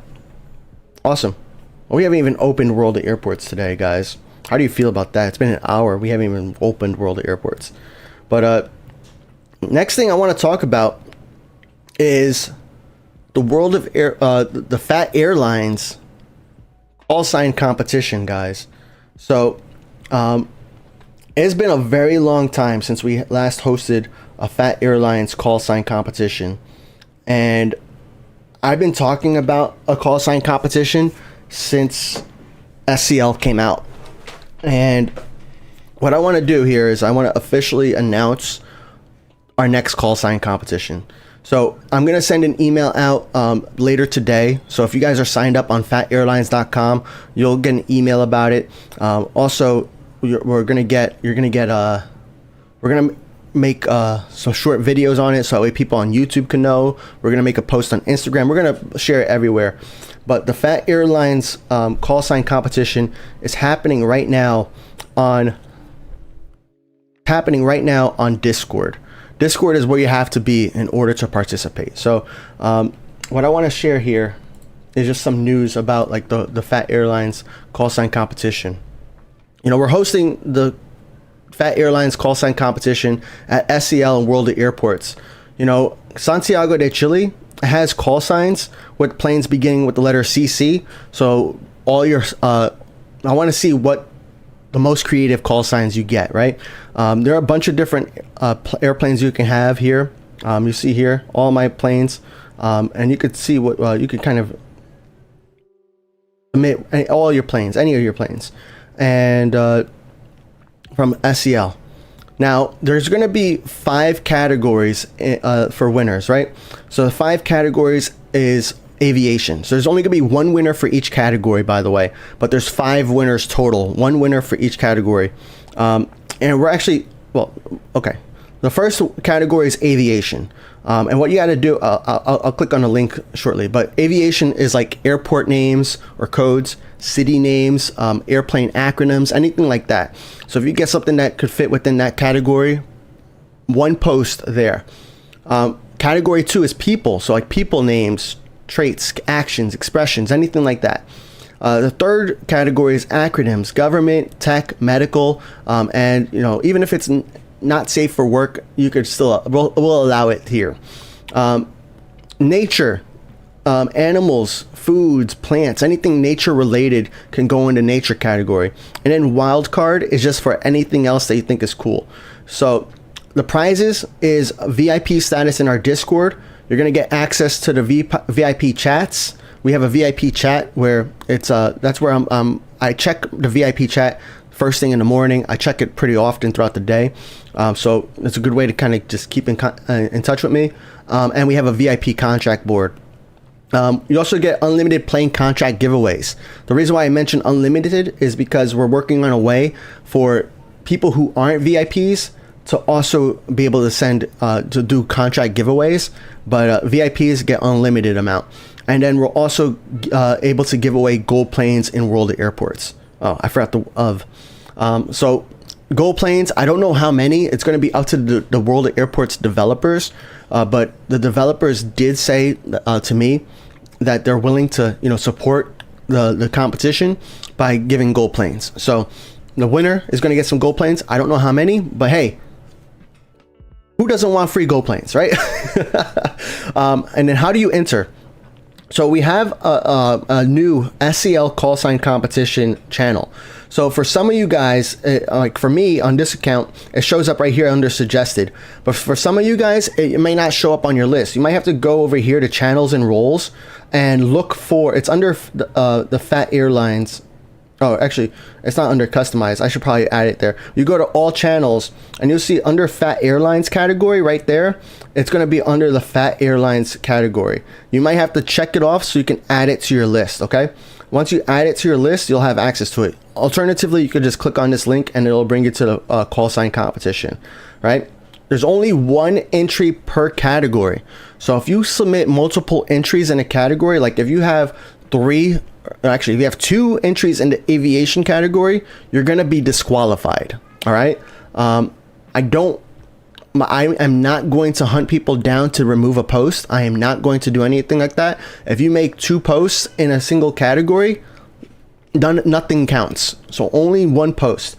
Awesome. Well, we haven't even opened World of Airports today, guys. How do you feel about that? It's been an hour. We haven't even opened World of Airports. But next thing I want to talk about is the World of the Phat Airlines call sign competition, guys. So it's been a very long time since we last hosted a Phat Airlines call sign competition, and I've been talking about a call sign competition since SCL came out. And what I want to do here is I want to officially announce our next call sign competition. So I'm going to send an email out later today. So if you guys are signed up on phatirlines.com, you'll get an email about it. Also, we're going to make some short videos on it, so that way people on YouTube can know. We're going to make a post on Instagram. We're going to share it everywhere. But the Phat Airlines call sign competition is happening right now on Discord. Discord is where you have to be in order to participate. So what I want to share here is just some news about like the Phat Airlines call sign competition. You know, we're hosting the Phat Airlines call sign competition at SCL and World of Airports. You know, Santiago de Chile has call signs with planes beginning with the letter CC. So all your I want to see what the most creative call signs you get, right? There are a bunch of different airplanes you can have here. You see here all my planes, and you could see what you could kind of submit all your planes, any of your planes, and from SCL. Now, there's going to be 5 categories for winners, right? So the 5 categories is aviation. So there's only going to be 1 winner for each category, by the way. But there's 5 winners total, 1 winner for each category. And we're actually, well, okay. The first category is aviation. And what you got to do, I'll click on the link shortly. But aviation is like airport names or codes, city names, airplane acronyms, anything like that. So if you get something that could fit within that category, 1 post there. Category 2 is people. So like people names, traits, actions, expressions, anything like that. The third category is acronyms, government, tech, medical, and you know, even if it's not safe for work, you could still we'll allow it here. Nature, animals, foods, plants, anything nature related can go into nature category. And then wild card is just for anything else that you think is cool. So the prizes is VIP status in our Discord. You're gonna get access to the VIP chats. We have a VIP chat where it's that's where I check the VIP chat first thing in the morning. I check it pretty often throughout the day, so it's a good way to kind of just keep in touch with me. And we have a VIP contract board. You also get unlimited plane contract giveaways. The reason why I mentioned unlimited is because we're working on a way for people who aren't VIPs to also be able to send to do contract giveaways, but VIPs get unlimited amount. And then we're also able to give away gold planes in World of Airports. Oh, I forgot so gold planes, I don't know how many. It's going to be up to the World of Airports developers, but the developers did say to me that they're willing to, you know, support the competition by giving gold planes. So the winner is going to get some gold planes. I don't know how many, but hey, who doesn't want free gold planes, right? And then how do you enter? So we have a new SEL call sign competition channel. So for some of you guys, like for me on this account, it shows up right here under suggested. But for some of you guys, it may not show up on your list. You might have to go over here to channels and roles and look for, it's under the Phat Airlines. Oh, actually, it's not under customized. I should probably add it there. You go to all channels and you'll see under Phat Airlines category right there. It's going to be under the Phat Airlines category. You might have to check it off so you can add it to your list. Okay. Once you add it to your list, you'll have access to it. Alternatively, you could just click on this link and it'll bring you to the call sign competition, right? There's only one entry per category. So if you submit multiple entries in a category, like if you have if you have 2 entries in the aviation category, you're going to be disqualified. All right. I am not going to hunt people down to remove a post. I am not going to do anything like that. If you make 2 posts in a single category, nothing counts. So only 1 post.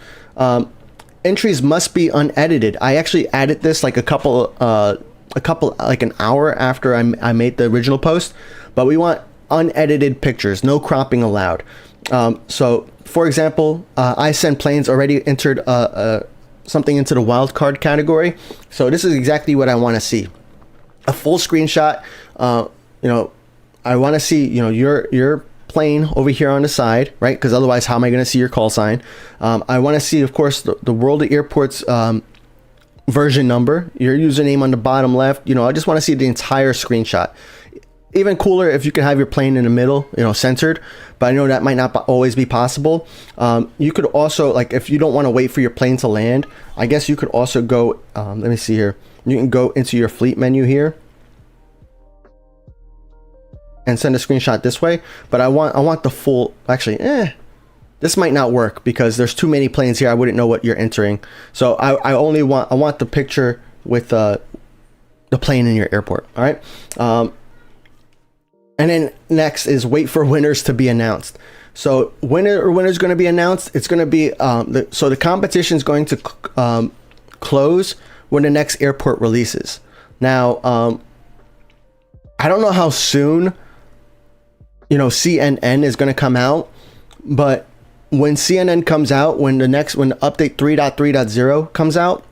Entries must be unedited. I actually added this like like an hour after I made the original post, but we want unedited pictures, no cropping allowed. So for example, I send planes already entered something into the wildcard category. So this is exactly what I want to see. A full screenshot. I want to see, your plane over here on the side, right? Because otherwise, how am I going to see your call sign? I want to see, of course, the World of Airports version number, your username on the bottom left. I just want to see the entire screenshot. Even cooler if you could have your plane in the middle, censored, but I know that might not always be possible. You could also, like, if you don't want to wait for your plane to land, I guess you could also go, let me see here. You can go into your fleet menu here and send a screenshot this way. But I want the full, actually, this might not work because there's too many planes here. I wouldn't know what you're entering. So I want the picture with the plane in your airport. All right. And then next is wait for winners to be announced. So winner's going to be announced. It's going to be so the competition is going to close when the next airport releases. Now, I don't know how soon CNN is going to come out, but when CNN comes out, when update 3.3.0 comes out,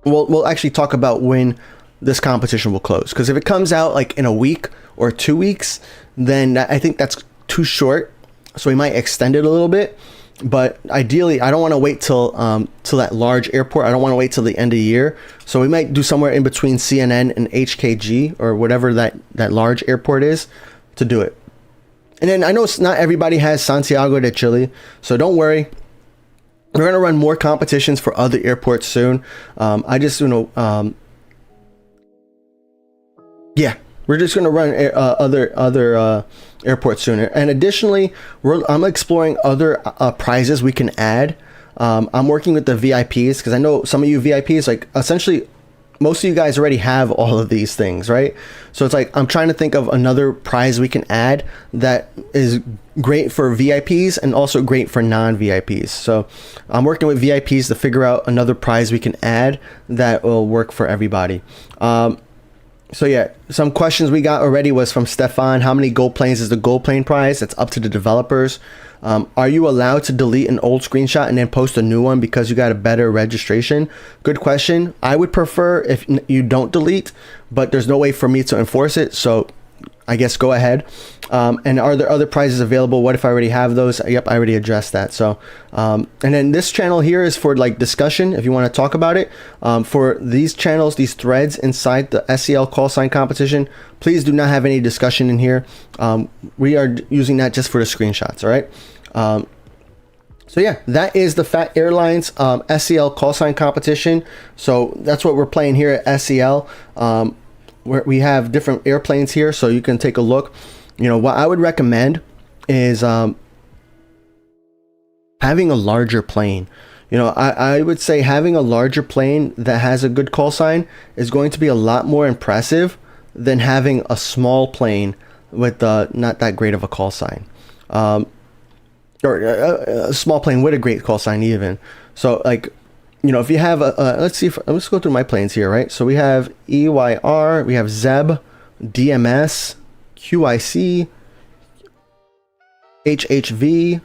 we'll actually talk about when this competition will close. Because if it comes out like in a week or 2 weeks, then I think that's too short. So we might extend it a little bit. But ideally, I don't want to wait till that large airport. I don't want to wait till the end of the year. So we might do somewhere in between CNN and HKG or whatever that large airport is to do it. And then I know not everybody has Santiago de Chile, so don't worry. We're going to run more competitions for other airports soon. We're just going to run other airports sooner. And additionally, I'm exploring other prizes we can add. I'm working with the VIPs because I know some of you VIPs, like essentially most of you guys already have all of these things, right? So it's like I'm trying to think of another prize we can add that is great for VIPs and also great for non-VIPs. So I'm working with VIPs to figure out another prize we can add that will work for everybody. So yeah, some questions we got already was from Stefan. How many gold planes is the gold plane prize? That's up to the developers. Are you allowed to delete an old screenshot and then post a new one because you got a better registration? Good question. I would prefer if you don't delete, but there's no way for me to enforce it. So I guess go ahead. And are there other prizes available? What if I already have those? Yep, I already addressed that. So, and then this channel here is for like discussion if you want to talk about it. For these channels, these threads inside the SEL call sign competition, please do not have any discussion in here. We are using that just for the screenshots. All right. So yeah, that is the Phat Airlines SEL call sign competition. So that's what we're playing here at SEL. Where we have different airplanes here, so you can take a look. What I would recommend is having a larger plane. I would say having a larger plane that has a good call sign is going to be a lot more impressive than having a small plane with not that great of a call sign, or a small plane with a great call sign even. So like, if you have let's go through my planes here, right? So we have EYR, we have ZEB, DMS, QIC, HHV,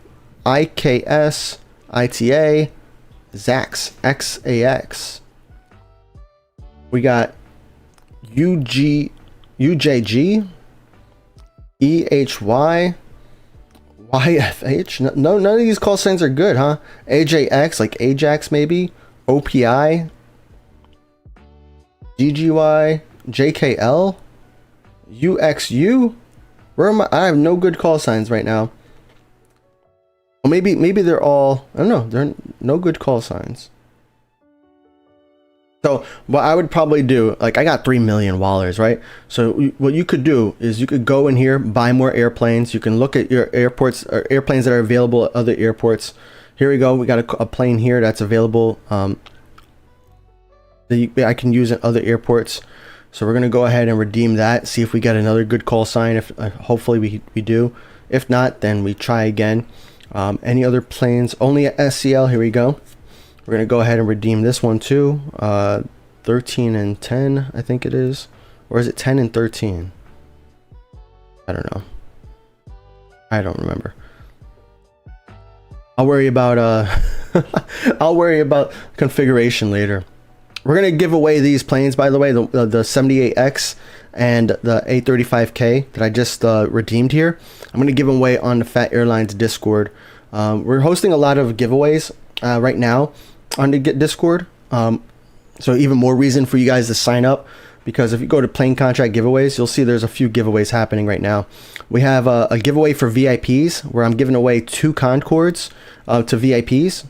IKS, ITA, ZAX, XAX. We got UJG, EHY, YFH. No, none of these call signs are good, huh? AJX, like Ajax maybe. OPI, GGY, JKL, UXU. Where am I? I have no good call signs right now. Well, maybe they're all, I don't know, they're no good call signs. So what I would probably do, like I got 3 million wallers, right? So what you could do is you could go in here, buy more airplanes. You can look at your airports or airplanes that are available at other airports. Here we go. We got a plane here that's available. That I can use at other airports. So we're going to go ahead and redeem that. See if we get another good call sign. If hopefully we do. If not, then we try again. Any other planes? Only at SCL. Here we go. We're going to go ahead and redeem this one too. 13 and 10, I think it is. Or is it 10 and 13? I don't know. I don't remember. I'll worry about I'll worry about configuration later. We're going to give away these planes, by the way, the 78X and the A35K that I just redeemed here. I'm going to give them away on the Phat Airlines Discord. We're hosting a lot of giveaways right now on the Discord, so even more reason for you guys to sign up, because if you go to plane contract giveaways, you'll see there's a few giveaways happening right now. We have a giveaway for VIPs where I'm giving away 2 Concords to VIPs,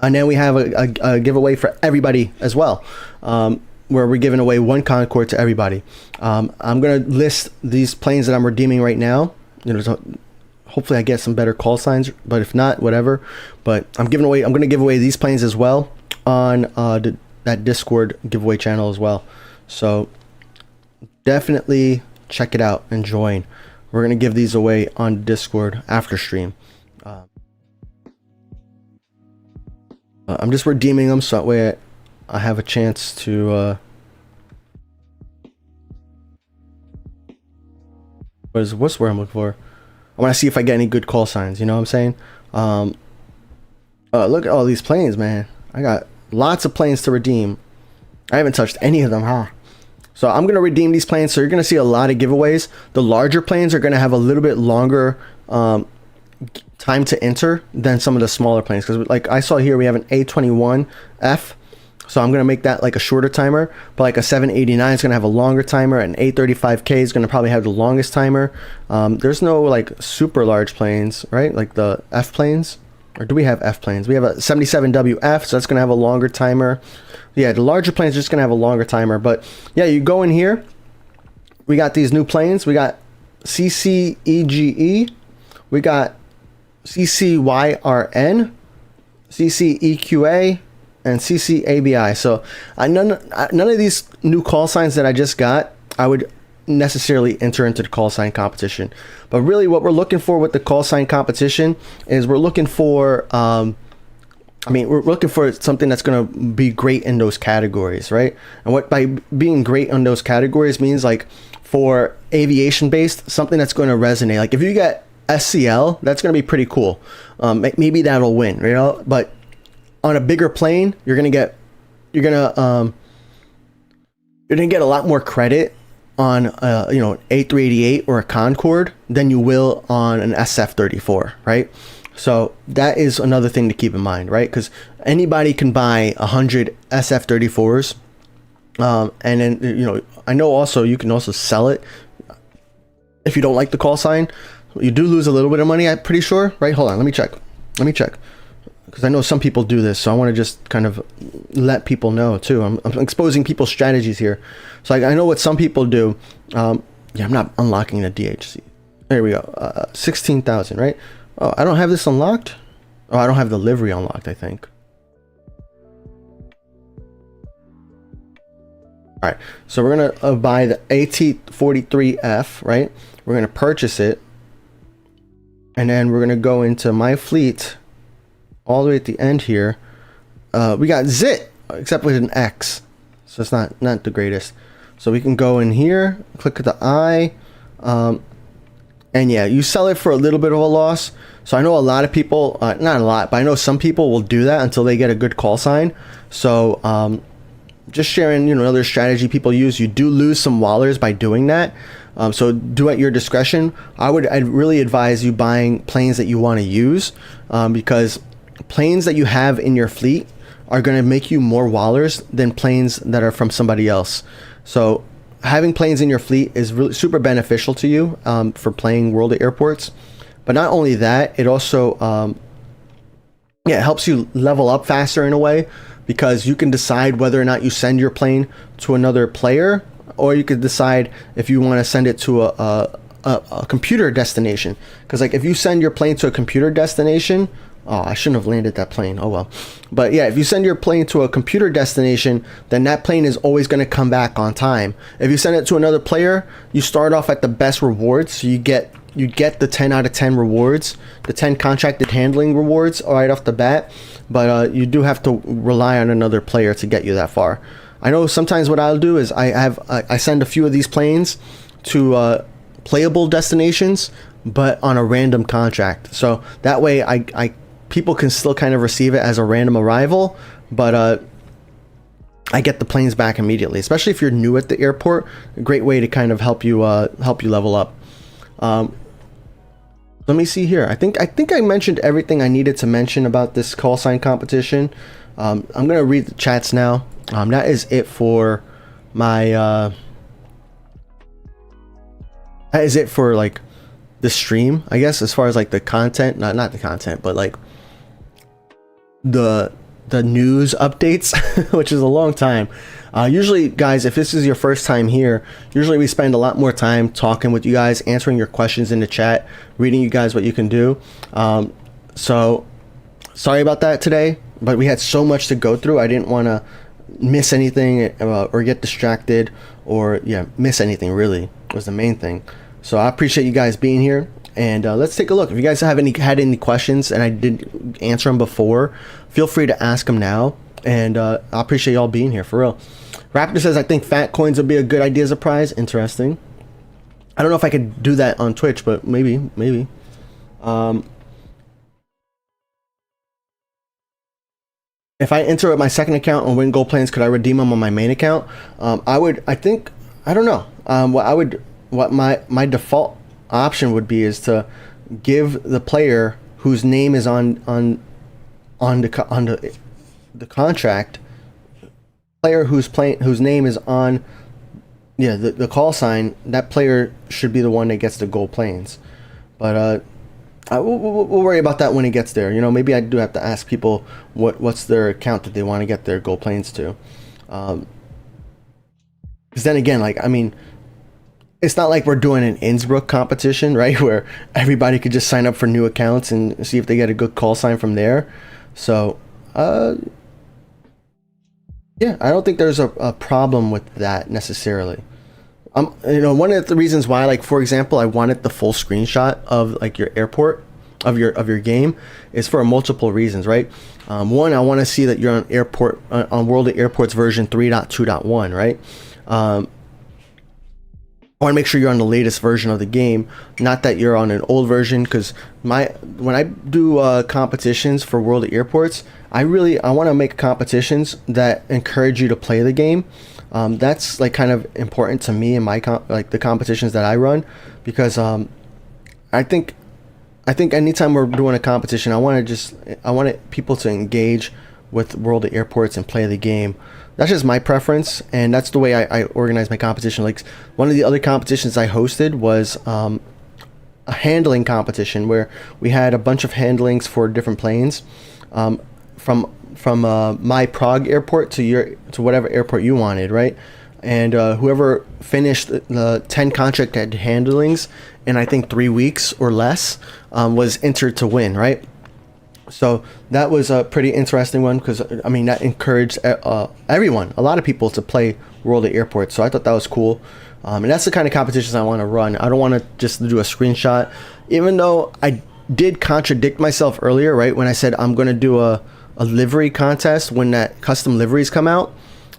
and then we have a giveaway for everybody as well, where we're giving away 1 Concorde to everybody. I'm gonna list these planes that I'm redeeming right now. You know, so hopefully I get some better call signs, but if not, whatever. But I'm going to give away these planes as well on that Discord giveaway channel as well. So definitely check it out and join. We're going to give these away on Discord after stream. I'm just redeeming them so that way I have a chance to what's where I'm looking for. I want to see if I get any good call signs, you know what I'm saying? Look at all these planes, man. I got lots of planes to redeem. I haven't touched any of them, huh? So I'm going to redeem these planes. So you're going to see a lot of giveaways. The larger planes are going to have a little bit longer time to enter than some of the smaller planes. Because like I saw here, we have an A21F. So I'm going to make that like a shorter timer, but like a 789 is going to have a longer timer, and A35K is going to probably have the longest timer. There's no like super large planes, right? Like the F planes, or do we have F planes? We have a 77WF, so that's going to have a longer timer. Yeah, the larger planes are just going to have a longer timer. But yeah, you go in here, we got these new planes. We got CCEGE, we got CCYRN, CCEQA, and CCABI. So none of these new call signs that I just got, I would necessarily enter into the call sign competition. But really what we're looking for with the call sign competition is we're looking for we're looking for something that's going to be great in those categories, right? And what by being great in those categories means, like for aviation based, something that's going to resonate. Like if you get SCL, that's going to be pretty cool. Maybe that'll win, you know. But on a bigger plane, you're gonna get a lot more credit on an A380 or a Concorde than you will on an SF34, right? So that is another thing to keep in mind, right? Because anybody can buy 100 SF34s, and then I know also you can also sell it if you don't like the call sign. You do lose a little bit of money, I'm pretty sure, right? Hold on, let me check. Because I know some people do this, so I want to just kind of let people know too. I'm exposing people's strategies here. So I know what some people do. Yeah, I'm not unlocking the DHC. There we go. 16,000, right? Oh, I don't have this unlocked. Oh, I don't have the livery unlocked, I think. All right, so we're gonna buy the AT43F, right? We're gonna purchase it, and then we're gonna go into my fleet. All the way at the end here, we got ZIT, except with an X, so it's not the greatest. So we can go in here, click the I, And yeah, you sell it for a little bit of a loss. So I know a lot of people, not a lot, but I know some people will do that until they get a good call sign. So just sharing, another strategy people use. You do lose some wallers by doing that. So do at your discretion. I'd really advise you buying planes that you want to use, because planes that you have in your fleet are going to make you more wallers than planes that are from somebody else. So having planes in your fleet is really super beneficial to you for playing World of Airports. But not only that, it also it helps you level up faster in a way, because you can decide whether or not you send your plane to another player, or you could decide if you want to send it to a computer destination. Because like if you send your plane to a computer destination, I shouldn't have landed that plane. Oh well. But yeah, if you send your plane to a computer destination, then that plane is always going to come back on time. If you send it to another player, you start off at the best rewards. So you get the 10 out of 10 rewards, the 10 contracted handling rewards right off the bat. But you do have to rely on another player to get you that far. I know sometimes what I'll do is I send a few of these planes to playable destinations, but on a random contract. So that way people can still kind of receive it as a random arrival, but I get the planes back immediately. Especially if you're new at the airport, a great way to kind of help you level up. Let me see here. I think I mentioned everything I needed to mention about this call sign competition. I'm gonna read the chats now. That is it for my. That is it for like the stream, I guess, as far as like the content. Not the content, but like the news updates, which is a long time. Usually, guys, if this is your first time here, usually we spend a lot more time talking with you guys, answering your questions in the chat, reading you guys what you can do. So sorry about that today, but we had so much to go through. I didn't want to miss anything or get distracted or miss anything, really was the main thing. So I appreciate you guys being here, and let's take a look. If you guys had any questions and I didn't answer them before, feel free to ask them now, and I appreciate y'all being here for real. Raptor says, I think fat coins would be a good idea as a prize. Interesting. I don't know if I could do that on Twitch, but maybe. If I enter with my second account and win gold planes, could I redeem them on my main account? I don't know. What my default option would be is to give the player whose name is on the contract, player whose name is on the call sign, that player should be the one that gets the gold planes. But we'll worry about that when it gets there. Maybe I do have to ask people what's their account that they want to get their gold planes to. Because then again, it's not like we're doing an Innsbruck competition, right? Where everybody could just sign up for new accounts and see if they get a good call sign from there. So, I don't think there's a problem with that necessarily. One of the reasons why, for example, I wanted the full screenshot of your airport of your game is for multiple reasons, right? One, I want to see that you're on World of Airports version 3.2.1, right? I want to make sure you're on the latest version of the game, not that you're on an old version. Because when I do competitions for World of Airports, I want to make competitions that encourage you to play the game. That's kind of important to me in my the competitions that I run, because I think anytime we're doing a competition, I want people to engage with World of Airports and play the game. That's just my preference, and that's the way I organize my competition. One of the other competitions I hosted was a handling competition where we had a bunch of handlings for different planes, from my Prague airport to whatever airport you wanted, right? And whoever finished the 10 contracted handlings in I think 3 weeks or less was entered to win, right? So that was a pretty interesting one, because that encouraged everyone, a lot of people, to play World of Airports. So I thought that was cool, and that's the kind of competitions I want to run. I don't want to just do a screenshot, even though I did contradict myself earlier, right, when I said I'm going to do a livery contest when that custom liveries come out.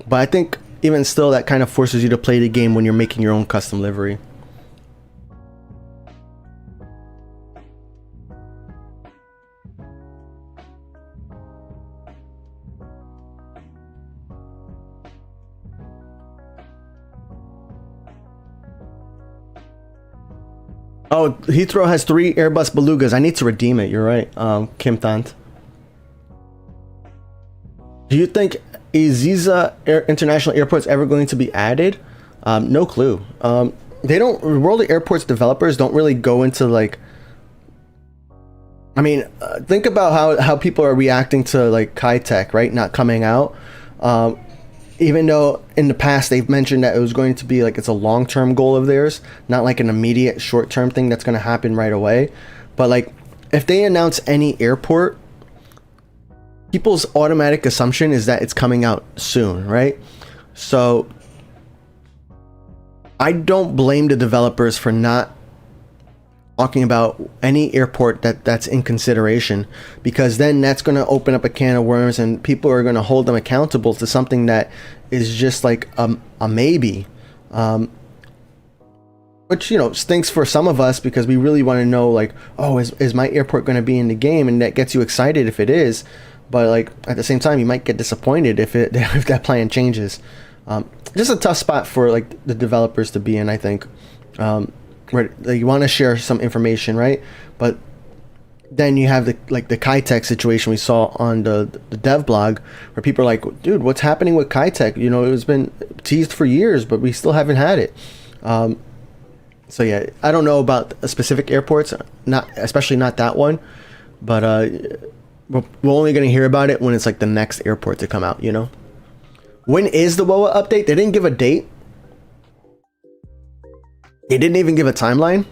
But I think even still, that kind of forces you to play the game when you're making your own custom livery. Oh, Heathrow has 3 Airbus Belugas. I need to redeem it. You're right, Kim Thant. Do you think Aziza International Airport's ever going to be added? No clue. They don't. World of Airports developers don't really go into like. I mean, think about how people are reacting to like Kitech, right? Not coming out. Even though in the past they've mentioned that it was going to be like it's a long-term goal of theirs, not like an immediate short-term thing that's going to happen right away. But like, if they announce any airport, people's automatic assumption is that it's coming out soon, right? So I don't blame the developers for not talking about any airport that's in consideration, because then that's going to open up a can of worms and people are going to hold them accountable to something that is just like a maybe, which, you know, stinks for some of us because we really want to know like, oh, is my airport going to be in the game, and that gets you excited if it is, but like at the same time you might get disappointed if that plan changes. Just a tough spot for like the developers to be in, I think. Where you want to share some information, right? But then you have the Kitech situation we saw on the dev blog, where people are like, dude, what's happening with Kitech? You know, it's been teased for years, but we still haven't had it. So yeah, I don't know about specific airports, especially not that one, but we're only going to hear about it when it's like the next airport to come out, you know? When is the WOA update? They didn't give a date. They didn't even give a timeline,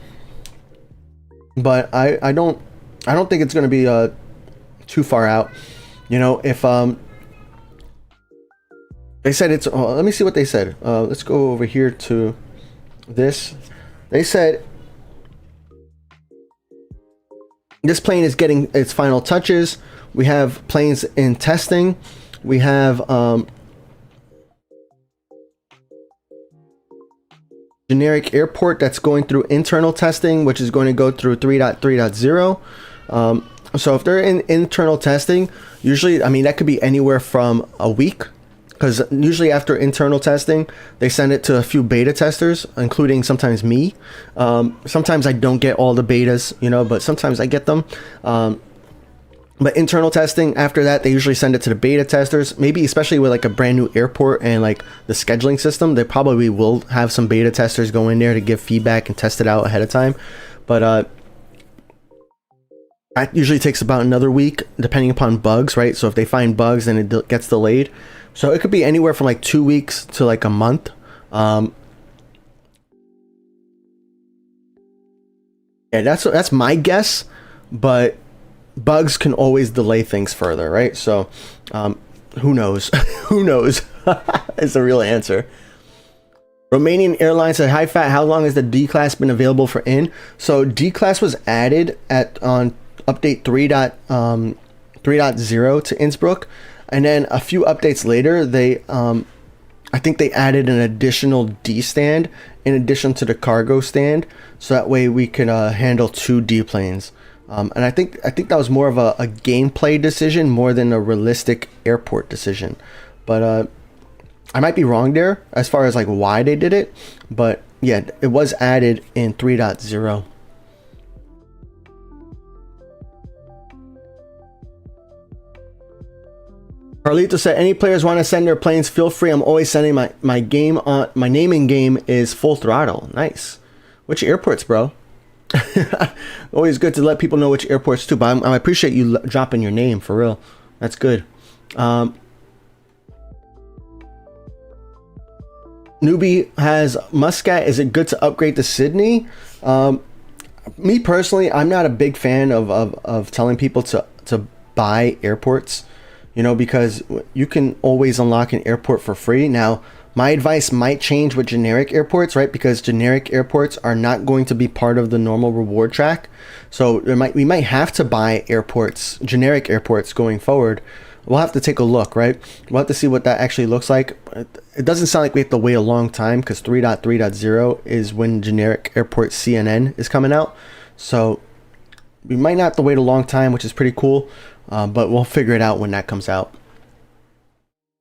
but I don't think it's going to be too far out. You know, if they said it's, let me see what they said. Let's go over here to this. They said this plane is getting its final touches. We have planes in testing. We have generic airport that's going through internal testing, which is going to go through 3.3.0. So if they're in internal testing, usually, I mean, that could be anywhere from a week, because usually after internal testing, they send it to a few beta testers, including sometimes me. Sometimes I don't get all the betas, you know, but sometimes I get them. But internal testing, after that, they usually send it to the beta testers. Maybe especially with like a brand new airport and like the scheduling system, they probably will have some beta testers go in there to give feedback and test it out ahead of time. But that usually takes about another week, depending upon bugs, right? So if they find bugs, then it gets delayed. So it could be anywhere from like 2 weeks to like a month. Yeah, that's my guess, but bugs can always delay things further, right? So who knows? Who knows is the real answer. Romanian Airlines said, hi Fat, how long has the D class been available for in? So D class was added on update 3.0 to Innsbruck, and then a few updates later they I think they added an additional D stand in addition to the cargo stand, so that way we could handle 2 D planes. And I think that was more of a gameplay decision more than a realistic airport decision. But I might be wrong there as far as like why they did it. But yeah, it was added in 3.0. Carlito said, any players want to send their planes, feel free. I'm always sending my game on. My naming game is Full Throttle. Nice. Which airports, bro? Always good to let people know which airports too, but I appreciate you dropping your name for real. That's good. Newbie has Muscat. Is it good to upgrade to Sydney? Me personally, I'm not a big fan of telling people to buy airports, you know, because you can always unlock an airport for free. Now, my advice might change with generic airports, right? Because generic airports are not going to be part of the normal reward track. So we might have to buy airports, generic airports going forward. We'll have to take a look, right? We'll have to see what that actually looks like. It doesn't sound like we have to wait a long time, because 3.3.0 is when generic airport CNN is coming out. So we might not have to wait a long time, which is pretty cool. But we'll figure it out when that comes out.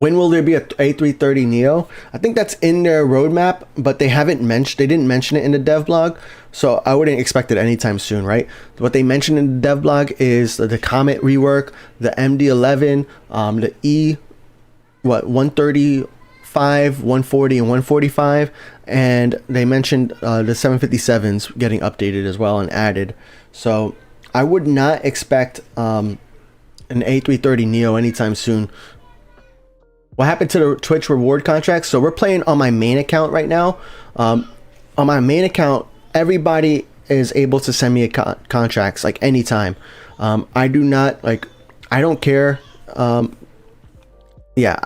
When will there be a A330 Neo? I think that's in their roadmap, but they didn't mention it in the dev blog, so I wouldn't expect it anytime soon, right? What they mentioned in the dev blog is the Comet rework, the MD-11, the 135, 140, and 145, and they mentioned the 757s getting updated as well and added. So I would not expect an A330 Neo anytime soon. What happened to the Twitch reward contracts? So we're playing on my main account right now. On my main account, everybody is able to send me contracts like anytime. I do not I don't care. Yeah,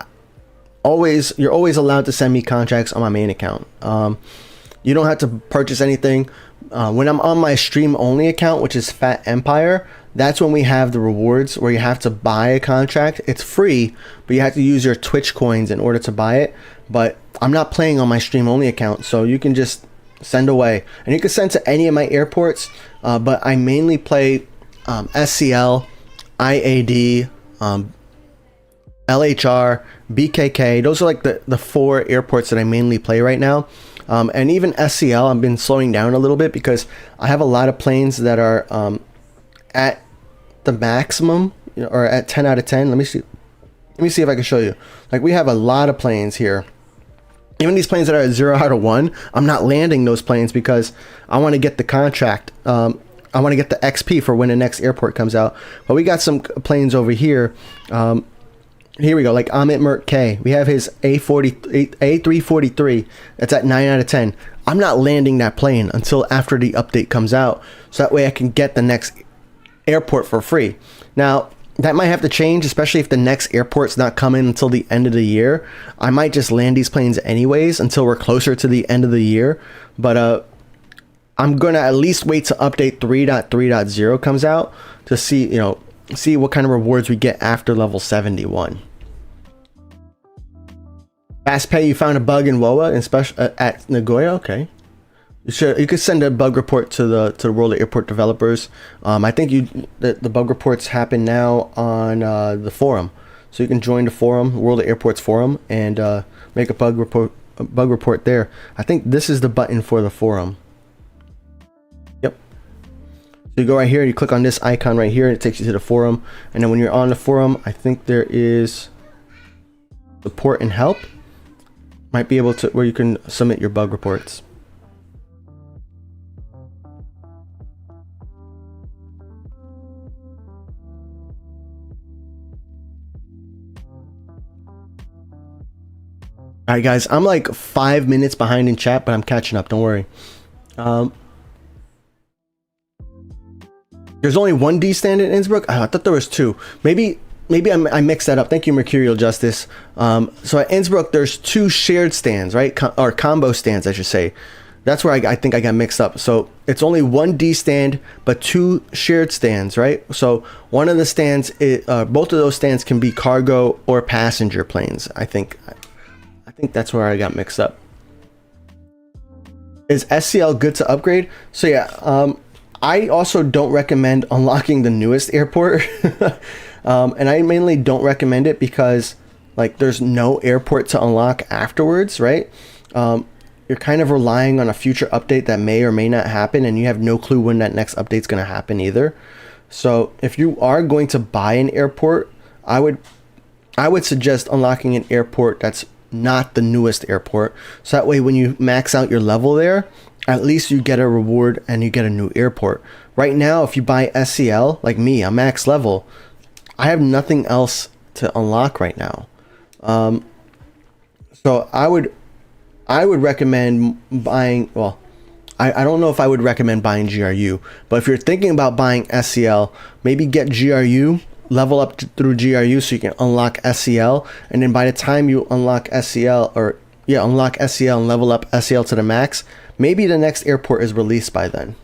you're always allowed to send me contracts on my main account. You don't have to purchase anything. When I'm on my stream only account, which is Phat Empire, that's when we have the rewards where you have to buy a contract. It's free, but you have to use your Twitch coins in order to buy it. But I'm not playing on my stream only account, so you can just send away. And you can send to any of my airports, but I mainly play SCL, IAD, LHR, BKK. Those are like the 4 airports that I mainly play right now. And even SCL, I've been slowing down a little bit because I have a lot of planes that are at the maximum, or at 10 out of 10. Let me see if I can show you. Like, we have a lot of planes here. Even these planes that are at 0 out of 1, I'm not landing those planes because I want to get the contract. I want to get the XP for when the next airport comes out. But we got some planes over here. Here we go, like Amit Mert K. We have his A343. That's at 9 out of 10. I'm not landing that plane until after the update comes out, so that way I can get the next airport for free. Now, that might have to change, especially if the next airport's not coming until the end of the year. I might just land these planes anyways until we're closer to the end of the year. But I'm gonna at least wait to update 3.3.0 comes out to see, see what kind of rewards we get after level 71. Fast Pay, you found a bug in WOA at Nagoya. Okay, you could send a bug report to the World of Airport developers. I think the bug reports happen now on the forum, so you can join the forum, World of Airports forum, and make a bug report there. I think this is the button for the forum. Yep. So you go right here, you click on this icon right here, and it takes you to the forum. And then when you're on the forum, I think there is support and help. Might be able to, where you can submit your bug reports. All right, guys, I'm like 5 minutes behind in chat, but I'm catching up. Don't worry. There's only 1 D stand in Innsbruck. I thought there was 2. Maybe I mixed that up. Thank you, Mercurial Justice. So at Innsbruck, there's 2 shared stands, right? Or combo stands, I should say. That's where I think I got mixed up. So it's only 1 D stand, but 2 shared stands, right? So one of the stands, both of those stands can be cargo or passenger planes. I think that's where I got mixed up. Is SCL good to upgrade? So yeah, I also don't recommend unlocking the newest airport. And I mainly don't recommend it because like there's no airport to unlock afterwards, right? You're kind of relying on a future update that may or may not happen, and you have no clue when that next update's going to happen either. So if you are going to buy an airport, I would suggest unlocking an airport that's not the newest airport. So that way when you max out your level there, at least you get a reward and you get a new airport. Right now, if you buy SCL, like me, I'm max level, I have nothing else to unlock right now. So I would recommend buying, well, I don't know if I would recommend buying GRU, but if you're thinking about buying SCL, maybe get GRU, level up through GRU so you can unlock SCL, and then by the time you unlock SCL, unlock SCL and level up SCL to the max, maybe the next airport is released by then.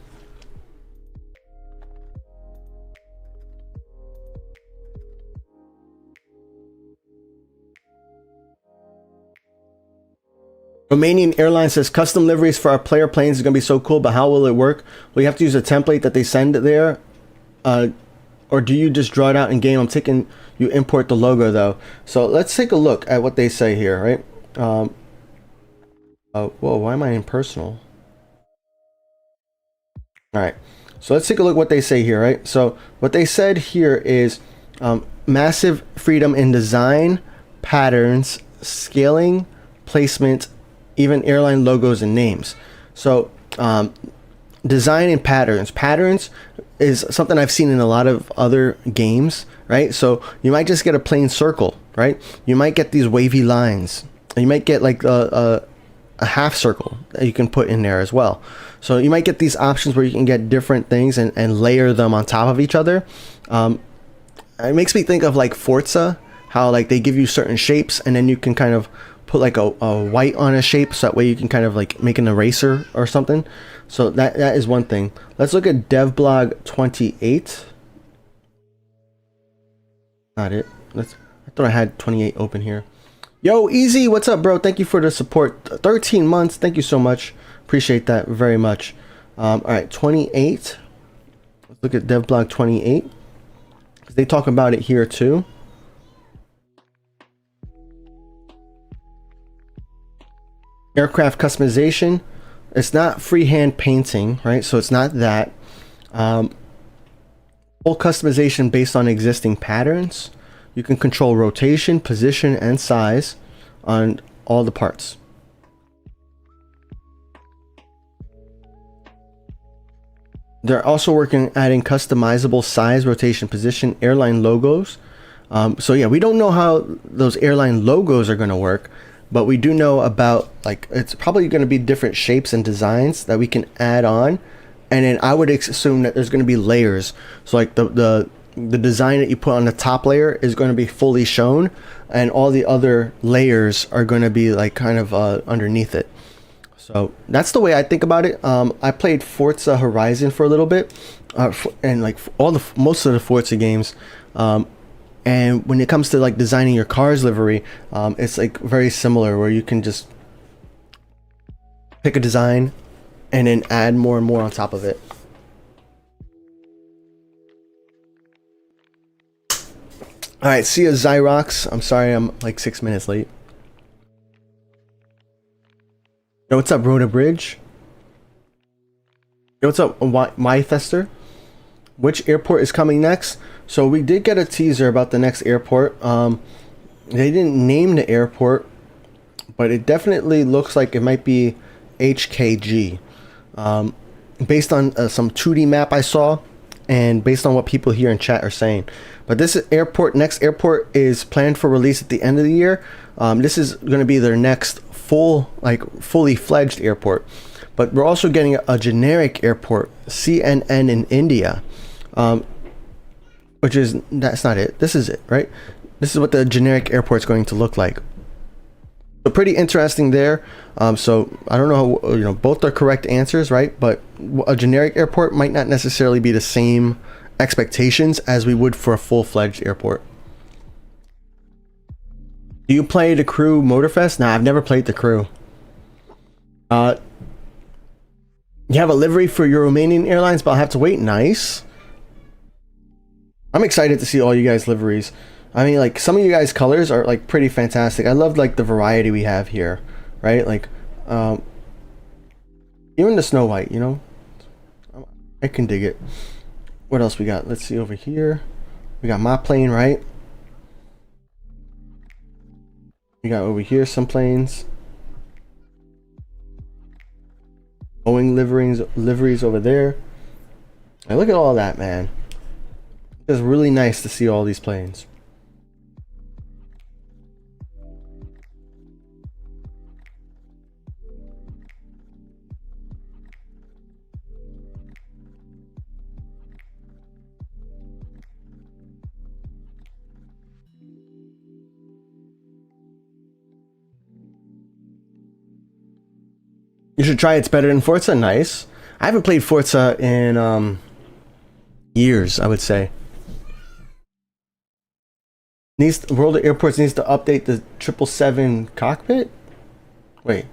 Romanian Airlines says custom liveries for our player planes is going to be so cool, but how will it work? Well, you have to use a template that they send there. or do you just draw it out in game? I'm taking you import the logo though. So let's take a look at what they say here, right? Whoa, why am I in personal? All right, so let's take a look what they say here, right? So what they said here is massive freedom in design, patterns, scaling, placement, even airline logos and names. So design and patterns. Patterns is something I've seen in a lot of other games, right? So you might just get a plain circle, right? You might get these wavy lines. You might get like a half circle that you can put in there as well. So you might get these options where you can get different things and layer them on top of each other. It makes me think of like Forza, how like they give you certain shapes and then you can kind of put like a white on a shape, so that way you can kind of like make an eraser or something. So that is one thing. Let's look at devblog 28. Not it. I thought I had 28 open here. Yo, Easy, what's up, bro? Thank you for the support. 13 months. Thank you so much. Appreciate that very much. All right, 28. Let's look at devblog 28. Because they talk about it here too. Aircraft customization. It's not freehand painting, right? So it's not that. Full customization based on existing patterns. You can control rotation, position, and size on all the parts. They're also working on adding customizable size, rotation, position, airline logos. So yeah, we don't know how those airline logos are going to work, but we do know about, like, it's probably going to be different shapes and designs that we can add on. And then I would assume that there's going to be layers. So like the design that you put on the top layer is going to be fully shown, and all the other layers are going to be like kind of underneath it. So that's the way I think about it. I played Forza Horizon for a little bit, and like most of the Forza games. And when it comes to like designing your car's livery, it's like very similar, where you can just pick a design and then add more and more on top of it. All right, see ya, Zyrox. I'm sorry I'm like 6 minutes late. Yo, what's up, Rhoda Bridge? Yo, what's up, Mythester? Which airport is coming next? So we did get a teaser about the next airport. They didn't name the airport, but it definitely looks like it might be HKG. Based on some 2D map I saw, and based on what people here in chat are saying. But this next airport is planned for release at the end of the year. This is going to be their next fully fledged airport. But we're also getting a generic airport, CNN in India, that's not it. This is it, right? This is what the generic airport is going to look like. So pretty interesting there. So I don't know, both are correct answers, right? But a generic airport might not necessarily be the same expectations as we would for a full-fledged airport. Do you play the Crew Motorfest? Nah, I've never played the Crew. You have a livery for your Romanian Airlines, but I'll have to wait. Nice. I'm excited to see all you guys' liveries. I mean, like, some of you guys' colors are like pretty fantastic. I love like the variety we have here, right? Like, even the Snow White, I can dig it. What else we got? Let's see over here. We got my plane, right? We got over here some planes. Boeing liveries over there. And look at all that, man. It's really nice to see all these planes. You should try it. It's better than Forza. Nice. I haven't played Forza in years, I would say. World of Airports needs to update the 777 cockpit. Wait.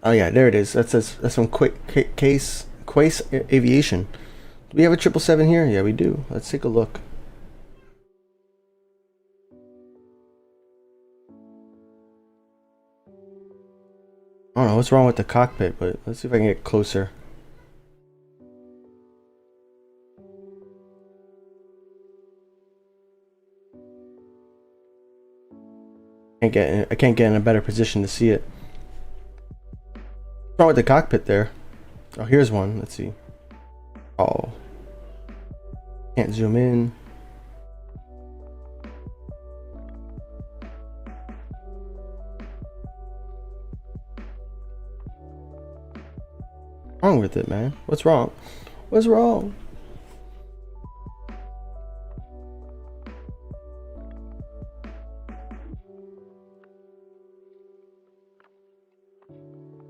Oh yeah, there it is. That's from Quace Aviation. Do we have a 777 here? Yeah, we do. Let's take a look. know what's wrong with the cockpit, but let's see if I can get closer. I can't get in a better position to see it. What's wrong with the cockpit there? Oh, here's one. Let's see. Oh, can't zoom in. What's wrong with it, man? What's wrong? What's wrong?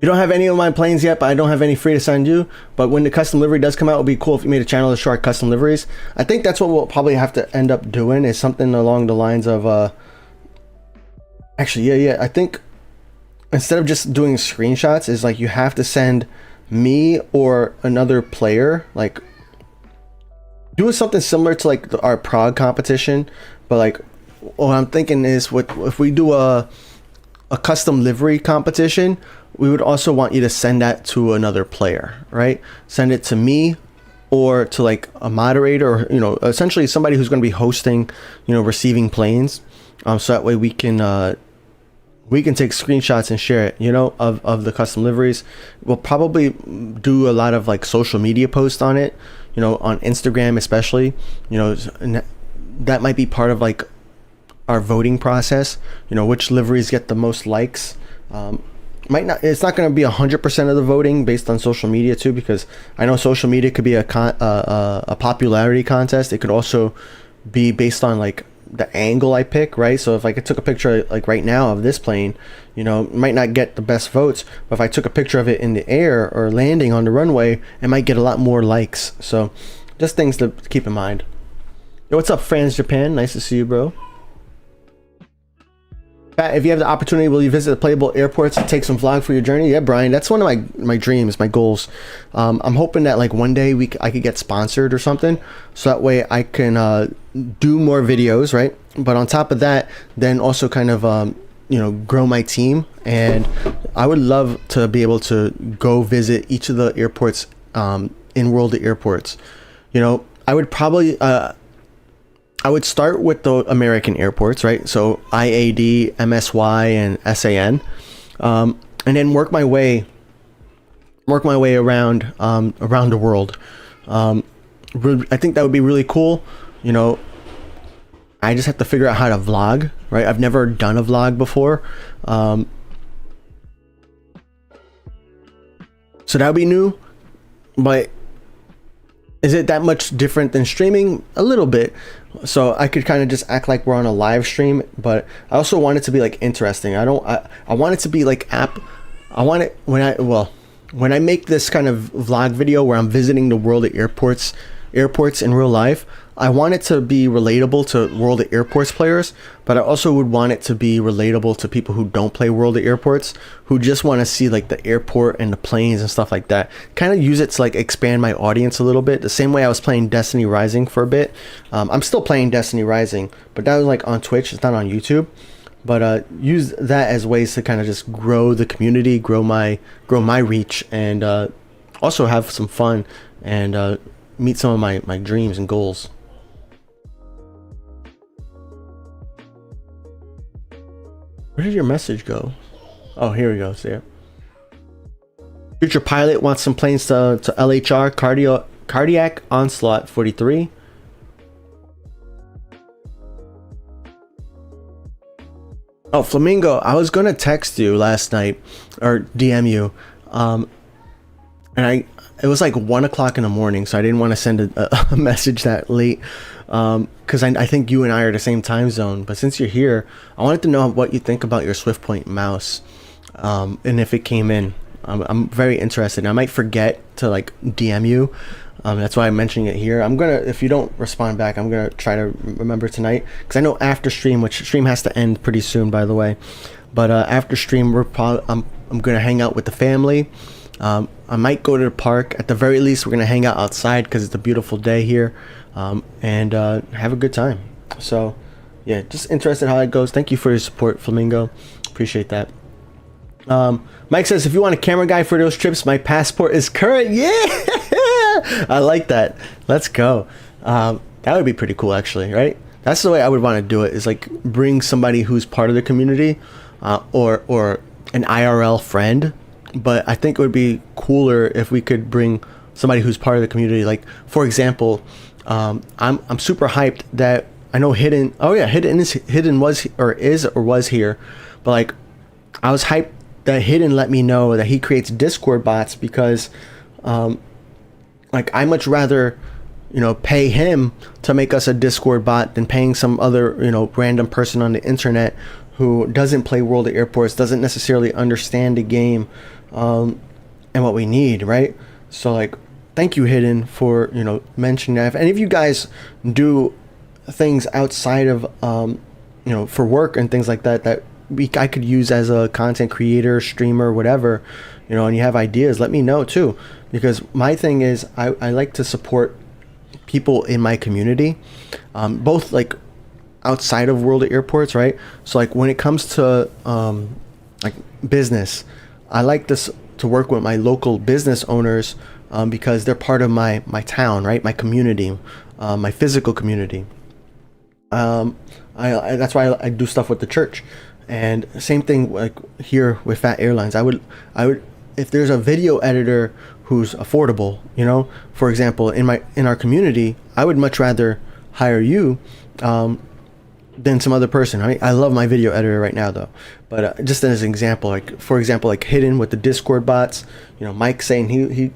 You don't have any of my planes yet, but I don't have any free to send you. But when the custom livery does come out, it would be cool if you made a channel to show our custom liveries. I think that's what we'll probably have to end up doing, is something along the lines of actually, yeah, I think instead of just doing screenshots, is like you have to send me or another player, like do something similar to like our Prague competition. But like what I'm thinking is, if we do a custom livery competition, we would also want you to send that to another player, right? Send it to me or to like a moderator, or, you know, essentially somebody who's going to be hosting, you know, receiving planes. So that way we can take screenshots and share it, you know, of the custom liveries. We'll probably do a lot of like social media posts on it, you know, on Instagram especially, you know, that might be part of like our voting process, you know, which liveries get the most likes. It's not going to be 100% of the voting based on social media too, because I know social media could be a popularity contest. It could also be based on like the angle I pick, right? So if I took a picture like right now of this plane, you know, it might not get the best votes, but if I took a picture of it in the air or landing on the runway, it might get a lot more likes. So just things to keep in mind. Yo, what's up, Franz Japan? Nice to see you, bro. If you have the opportunity, will you visit the playable airports and take some vlog for your journey? Yeah, Brian, that's one of my dreams, my goals. I'm hoping that like one day I could get sponsored or something, so that way I can do more videos, right? But on top of that, then also kind of you know, grow my team. And I would love to be able to go visit each of the airports in World of Airports. You know, I would probably I would start with the American airports, right? So IAD, MSY, and SAN, and then work my way around around the world. I think that would be really cool. You know, I just have to figure out how to vlog, right? I've never done a vlog before, so that would be new. But is it that much different than streaming? A little bit. So I could kind of just act like we're on a live stream, but I also want it to be like interesting. I want it to be like I want it when I make this kind of vlog video where I'm visiting the World of Airports in real life, I want it to be relatable to World of Airports players, but I also would want it to be relatable to people who don't play World of Airports, who just want to see like the airport and the planes and stuff like that. Kind of use it to like expand my audience a little bit, the same way I was playing Destiny Rising for a bit. I'm still playing Destiny Rising, but that was like on Twitch, it's not on YouTube. But use that as ways to kind of just grow the community, grow my reach, and also have some fun and meet some of my dreams and goals. Where did your message go? Oh, here we go. See it. Future pilot wants some planes to LHR cardiac onslaught 43. Oh, Flamingo, I was gonna text you last night or DM you, and it was like 1 o'clock in the morning, so I didn't want to send a message that late, because I think you and I are the same time zone. But since you're here, I wanted to know what you think about your Swiftpoint mouse, and if it came in. I'm very interested. I might forget to like DM you. That's why I'm mentioning it here. I'm gonna, if you don't respond back, I'm gonna try to remember tonight, because I know after stream, which stream has to end pretty soon, by the way. But after stream, I'm gonna hang out with the family. I might go to the park. At the very least, we're gonna hang out outside because it's a beautiful day here, and have a good time. So yeah, just interested how it goes. Thank you for your support, Flamingo. Appreciate that. Mike says, if you want a camera guy for those trips, my passport is current. Yeah, I like that. Let's go. That would be pretty cool, actually, right? That's the way I would want to do it, is like bring somebody who's part of the community, or an IRL friend. But I think it would be cooler if we could bring somebody who's part of the community. Like, for example, I'm super hyped that I know Hidden. Oh yeah, Hidden was here, but like I was hyped that Hidden let me know that he creates Discord bots, because like I much rather, you know, pay him to make us a Discord bot than paying some other, you know, random person on the internet who doesn't play World of Airports, doesn't necessarily understand the game, and what we need, right? So like, thank you, Hidden, for, you know, mentioning that. If any of you guys do things outside of, you know, for work and things like that, that I could use as a content creator, streamer, whatever, you know, and you have ideas, let me know too. Because my thing is, I like to support people in my community, both like outside of World of Airports, right? So like when it comes to like business, I like this to work with my local business owners, because they're part of my town, right? My community, my physical community. That's why I do stuff with the church. And same thing like here with Phat Airlines. I would if there's a video editor who's affordable, you know, for example, in our community, I would much rather hire you than some other person. I love my video editor right now though, but just as an example, like for example, like Hidden with the Discord bots, you know, Mike saying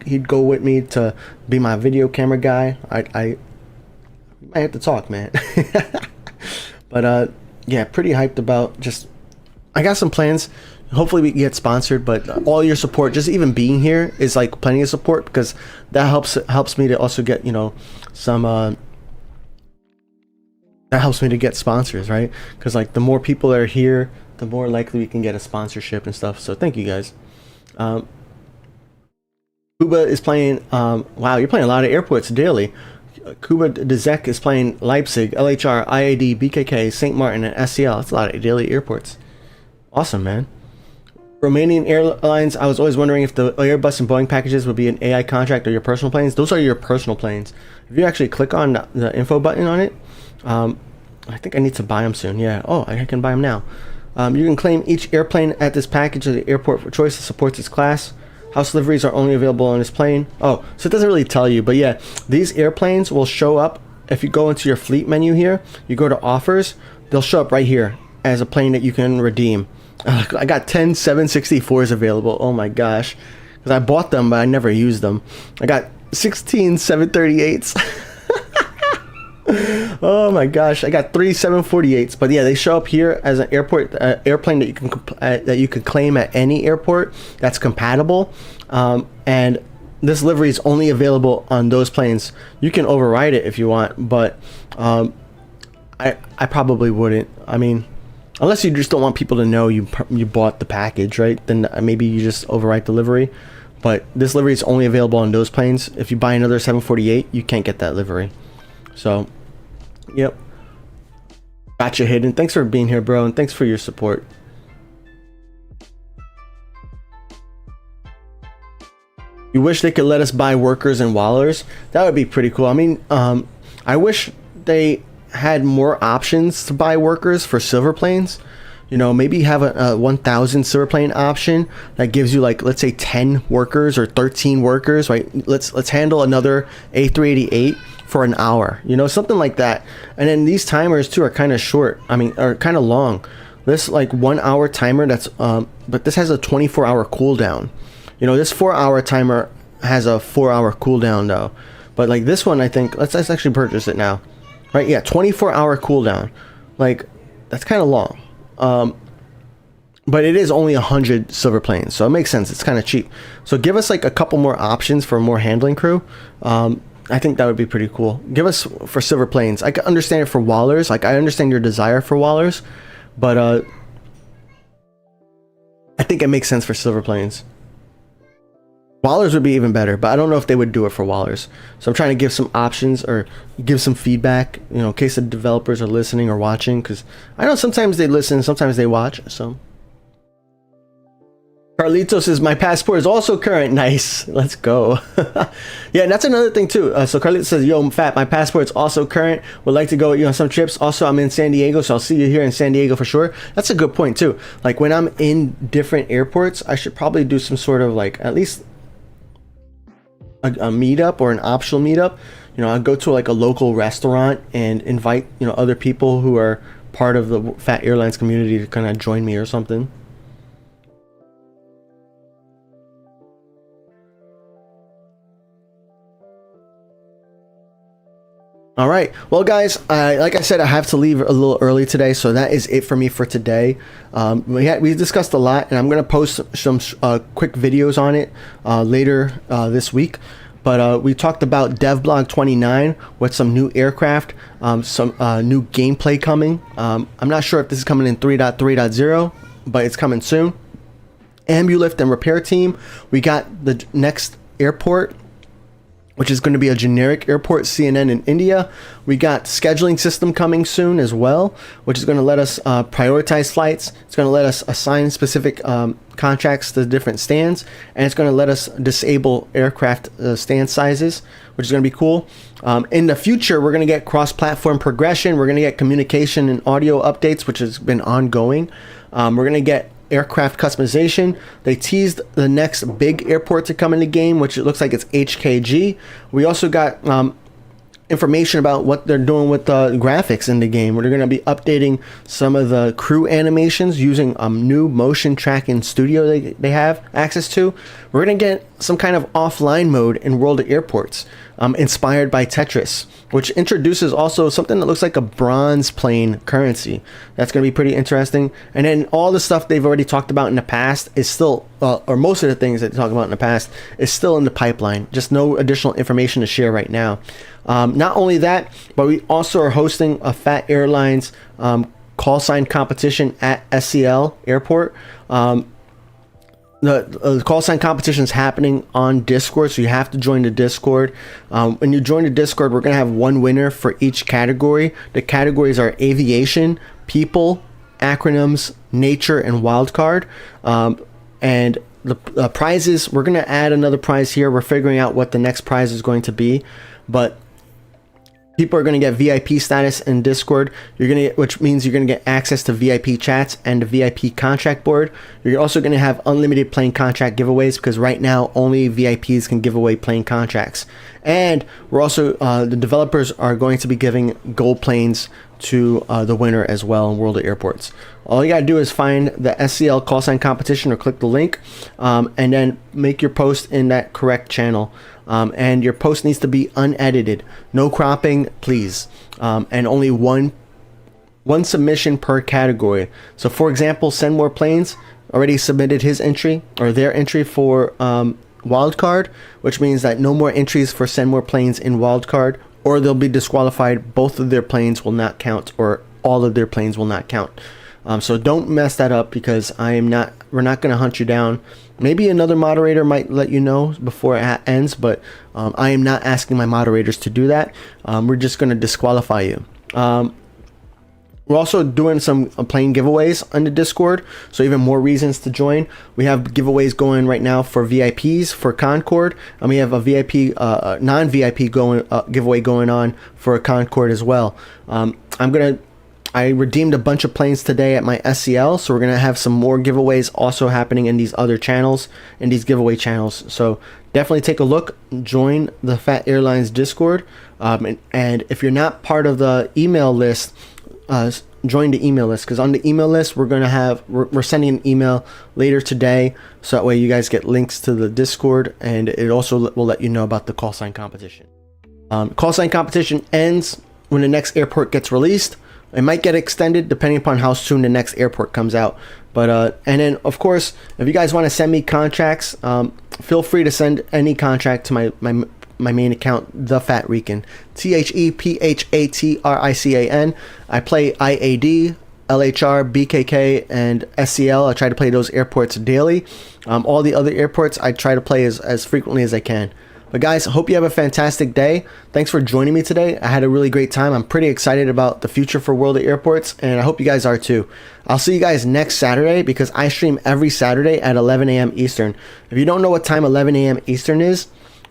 he'd go with me to be my video camera guy. I might have to talk, man. But yeah, pretty hyped about just, I got some plans. Hopefully we can get sponsored, but all your support, just even being here, is like plenty of support, because that helps me to also get, you know, some that helps me to get sponsors, right? Because like the more people that are here, the more likely we can get a sponsorship and stuff. So thank you guys. Kuba is playing, wow, you're playing a lot of airports daily. Kuba Dezek is playing Leipzig, LHR, IAD, BKK, St. Martin, and SCL. That's a lot of daily airports. Awesome, man. Romanian Airlines, I was always wondering if the Airbus and Boeing packages would be an AI contract or your personal planes. Those are your personal planes. If you actually click on the info button on it, I think I need to buy them soon. Yeah. Oh, I can buy them now. You can claim each airplane at this package at the airport for choice that supports its class. House liveries are only available on this plane. Oh, so it doesn't really tell you, but yeah, these airplanes will show up if you go into your fleet menu here. You go to offers, they'll show up right here as a plane that you can redeem. I got 10 764s available. Oh my gosh, because I bought them but I never used them. I got 16 738s. Oh my gosh, I got 3 748s. But yeah, they show up here as an airport airplane that you can claim at any airport that's compatible. And this livery is only available on those planes. You can override it if you want, but I probably wouldn't. I mean, unless you just don't want people to know you bought the package, right? Then maybe you just overwrite the livery. But this livery is only available on those planes. If you buy another 748, you can't get that livery. So, yep. Gotcha, Hidden. Thanks for being here, bro, and thanks for your support. You wish they could let us buy workers and wallers? That would be pretty cool. I mean, I wish they had more options to buy workers for silver planes. You know, maybe have a 1000 silver plane option that gives you, like, let's say 10 workers or 13 workers, right? Let's handle another A388 for an hour, you know, something like that. And then these timers too are kind of short. I mean, are kind of long. This like 1 hour timer, that's but this has a 24-hour cooldown. You know, this 4-hour timer has a 4-hour cooldown though. But like this one, I think let's actually purchase it now. Right, yeah, 24-hour cooldown. Like, that's kind of long. But it is only 100 silver planes, so it makes sense. It's kind of cheap. So give us like a couple more options for more handling crew. I think that would be pretty cool. Give us for silver planes. I can understand it for wallers. Like, I understand your desire for wallers, but I think it makes sense for silver planes. Wallers would be even better, but I don't know if they would do it for wallers. So I'm trying to give some options or give some feedback, you know, in case the developers are listening or watching, because I know sometimes they listen, sometimes they watch. So Carlitos says my passport is also current. Nice, let's go. Yeah, and that's another thing too. So Carlitos says, "Yo, Fat, my passport's also current. Would like to go with you on some trips. Also, I'm in San Diego, so I'll see you here in San Diego for sure." That's a good point too. Like when I'm in different airports, I should probably do some sort of like at least a meetup or an optional meetup. You know, I'll go to like a local restaurant and invite other people who are part of the Phat Airlines community to kind of join me or something. All right, well guys, like I said, I have to leave a little early today, so that is it for me for today. We discussed a lot, and I'm gonna post some quick videos on it later this week. But we talked about DevBlog 29 with some new aircraft, some new gameplay coming. I'm not sure if this is coming in 3.3.0, but it's coming soon. Ambulift and repair team. We got the next airport, which is going to be a generic airport CNN in India. We got scheduling system coming soon as well, which is going to let us prioritize flights. It's going to let us assign specific contracts to different stands, and it's going to let us disable aircraft stand sizes, which is going to be cool. In the future, we're going to get cross-platform progression. We're going to get communication and audio updates, which has been ongoing. We're going to get aircraft customization. They teased the next big airport to come in the game, which it looks like it's HKG. We also got information about what they're doing with the graphics in the game. We're going to be updating some of the crew animations using a new motion tracking studio they have access to. We're going to get some kind of offline mode in World of Airports, inspired by Tetris, which introduces also something that looks like a bronze plane currency. That's going to be pretty interesting. And then all the stuff they've already talked about in the past is still, or most of the things that they talked about in the past is still in the pipeline. Just no additional information to share right now. Not only that, but we also are hosting a Phat Airlines call sign competition at SCL Airport. The call sign competition is happening on Discord, so you have to join the Discord. When you join the Discord, we're going to have one winner for each category. The categories are aviation, people, acronyms, nature, and wildcard. And the prizes, we're going to add another prize here. We're figuring out what the next prize is going to be, but people are going to get VIP status in Discord. You're going to get, which means you're going to get access to VIP chats and the VIP contract board. You're also going to have unlimited plane contract giveaways, because right now only VIPs can give away plane contracts. And we're also the developers are going to be giving gold planes to the winner as well in World of Airports. All you gotta do is find the SCL call sign competition or click the link, and then make your post in that correct channel. And your post needs to be unedited, no cropping, please, and only one submission per category. So for example, Send More Planes already submitted his entry or their entry for wildcard, which means that no more entries for Send More Planes in wildcard, or they'll be disqualified. Both of their planes will not count, or all of their planes will not count. So don't mess that up, because we're not going to hunt you down. Maybe another moderator might let you know before it ends, but I am not asking my moderators to do that. We're just going to disqualify you. We're also doing some plane giveaways on the Discord, so even more reasons to join. We have giveaways going right now for VIPs for Concorde, and we have a VIP, non-VIP giveaway going on for a Concorde as well. I redeemed a bunch of planes today at my SCL, so we're going to have some more giveaways also happening in these other channels, in these giveaway channels. So definitely take a look, join the Phat Airlines Discord, and if you're not part of the email list, join the email list, because on the email list we're sending an email later today, so that way you guys get links to the Discord, and it also will let you know about the call sign competition. Call sign competition ends when the next airport gets released. It might get extended depending upon how soon the next airport comes out. But and then of course, if you guys want to send me contracts, feel free to send any contract to my main account, Thephatrican, Thephatrican. I play IAD, LHR, BKK, and SCL. I try to play those airports daily. All the other airports I try to play as frequently as I can. But guys, I hope you have a fantastic day. Thanks for joining me today. I had a really great time. I'm pretty excited about the future for World of Airports, and I hope you guys are too. I'll see you guys next Saturday because I stream every Saturday at 11 a.m. Eastern. If you don't know what time 11 a.m. Eastern is,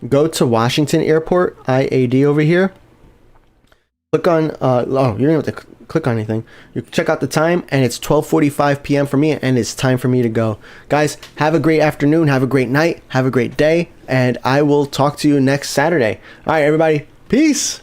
go to Washington Airport, IAD over here. Click on, you don't have to click on anything. You check out the time, and it's 12:45 p.m. for me, and it's time for me to go. Guys, have a great afternoon, have a great night, have a great day, and I will talk to you next Saturday. All right, everybody, peace.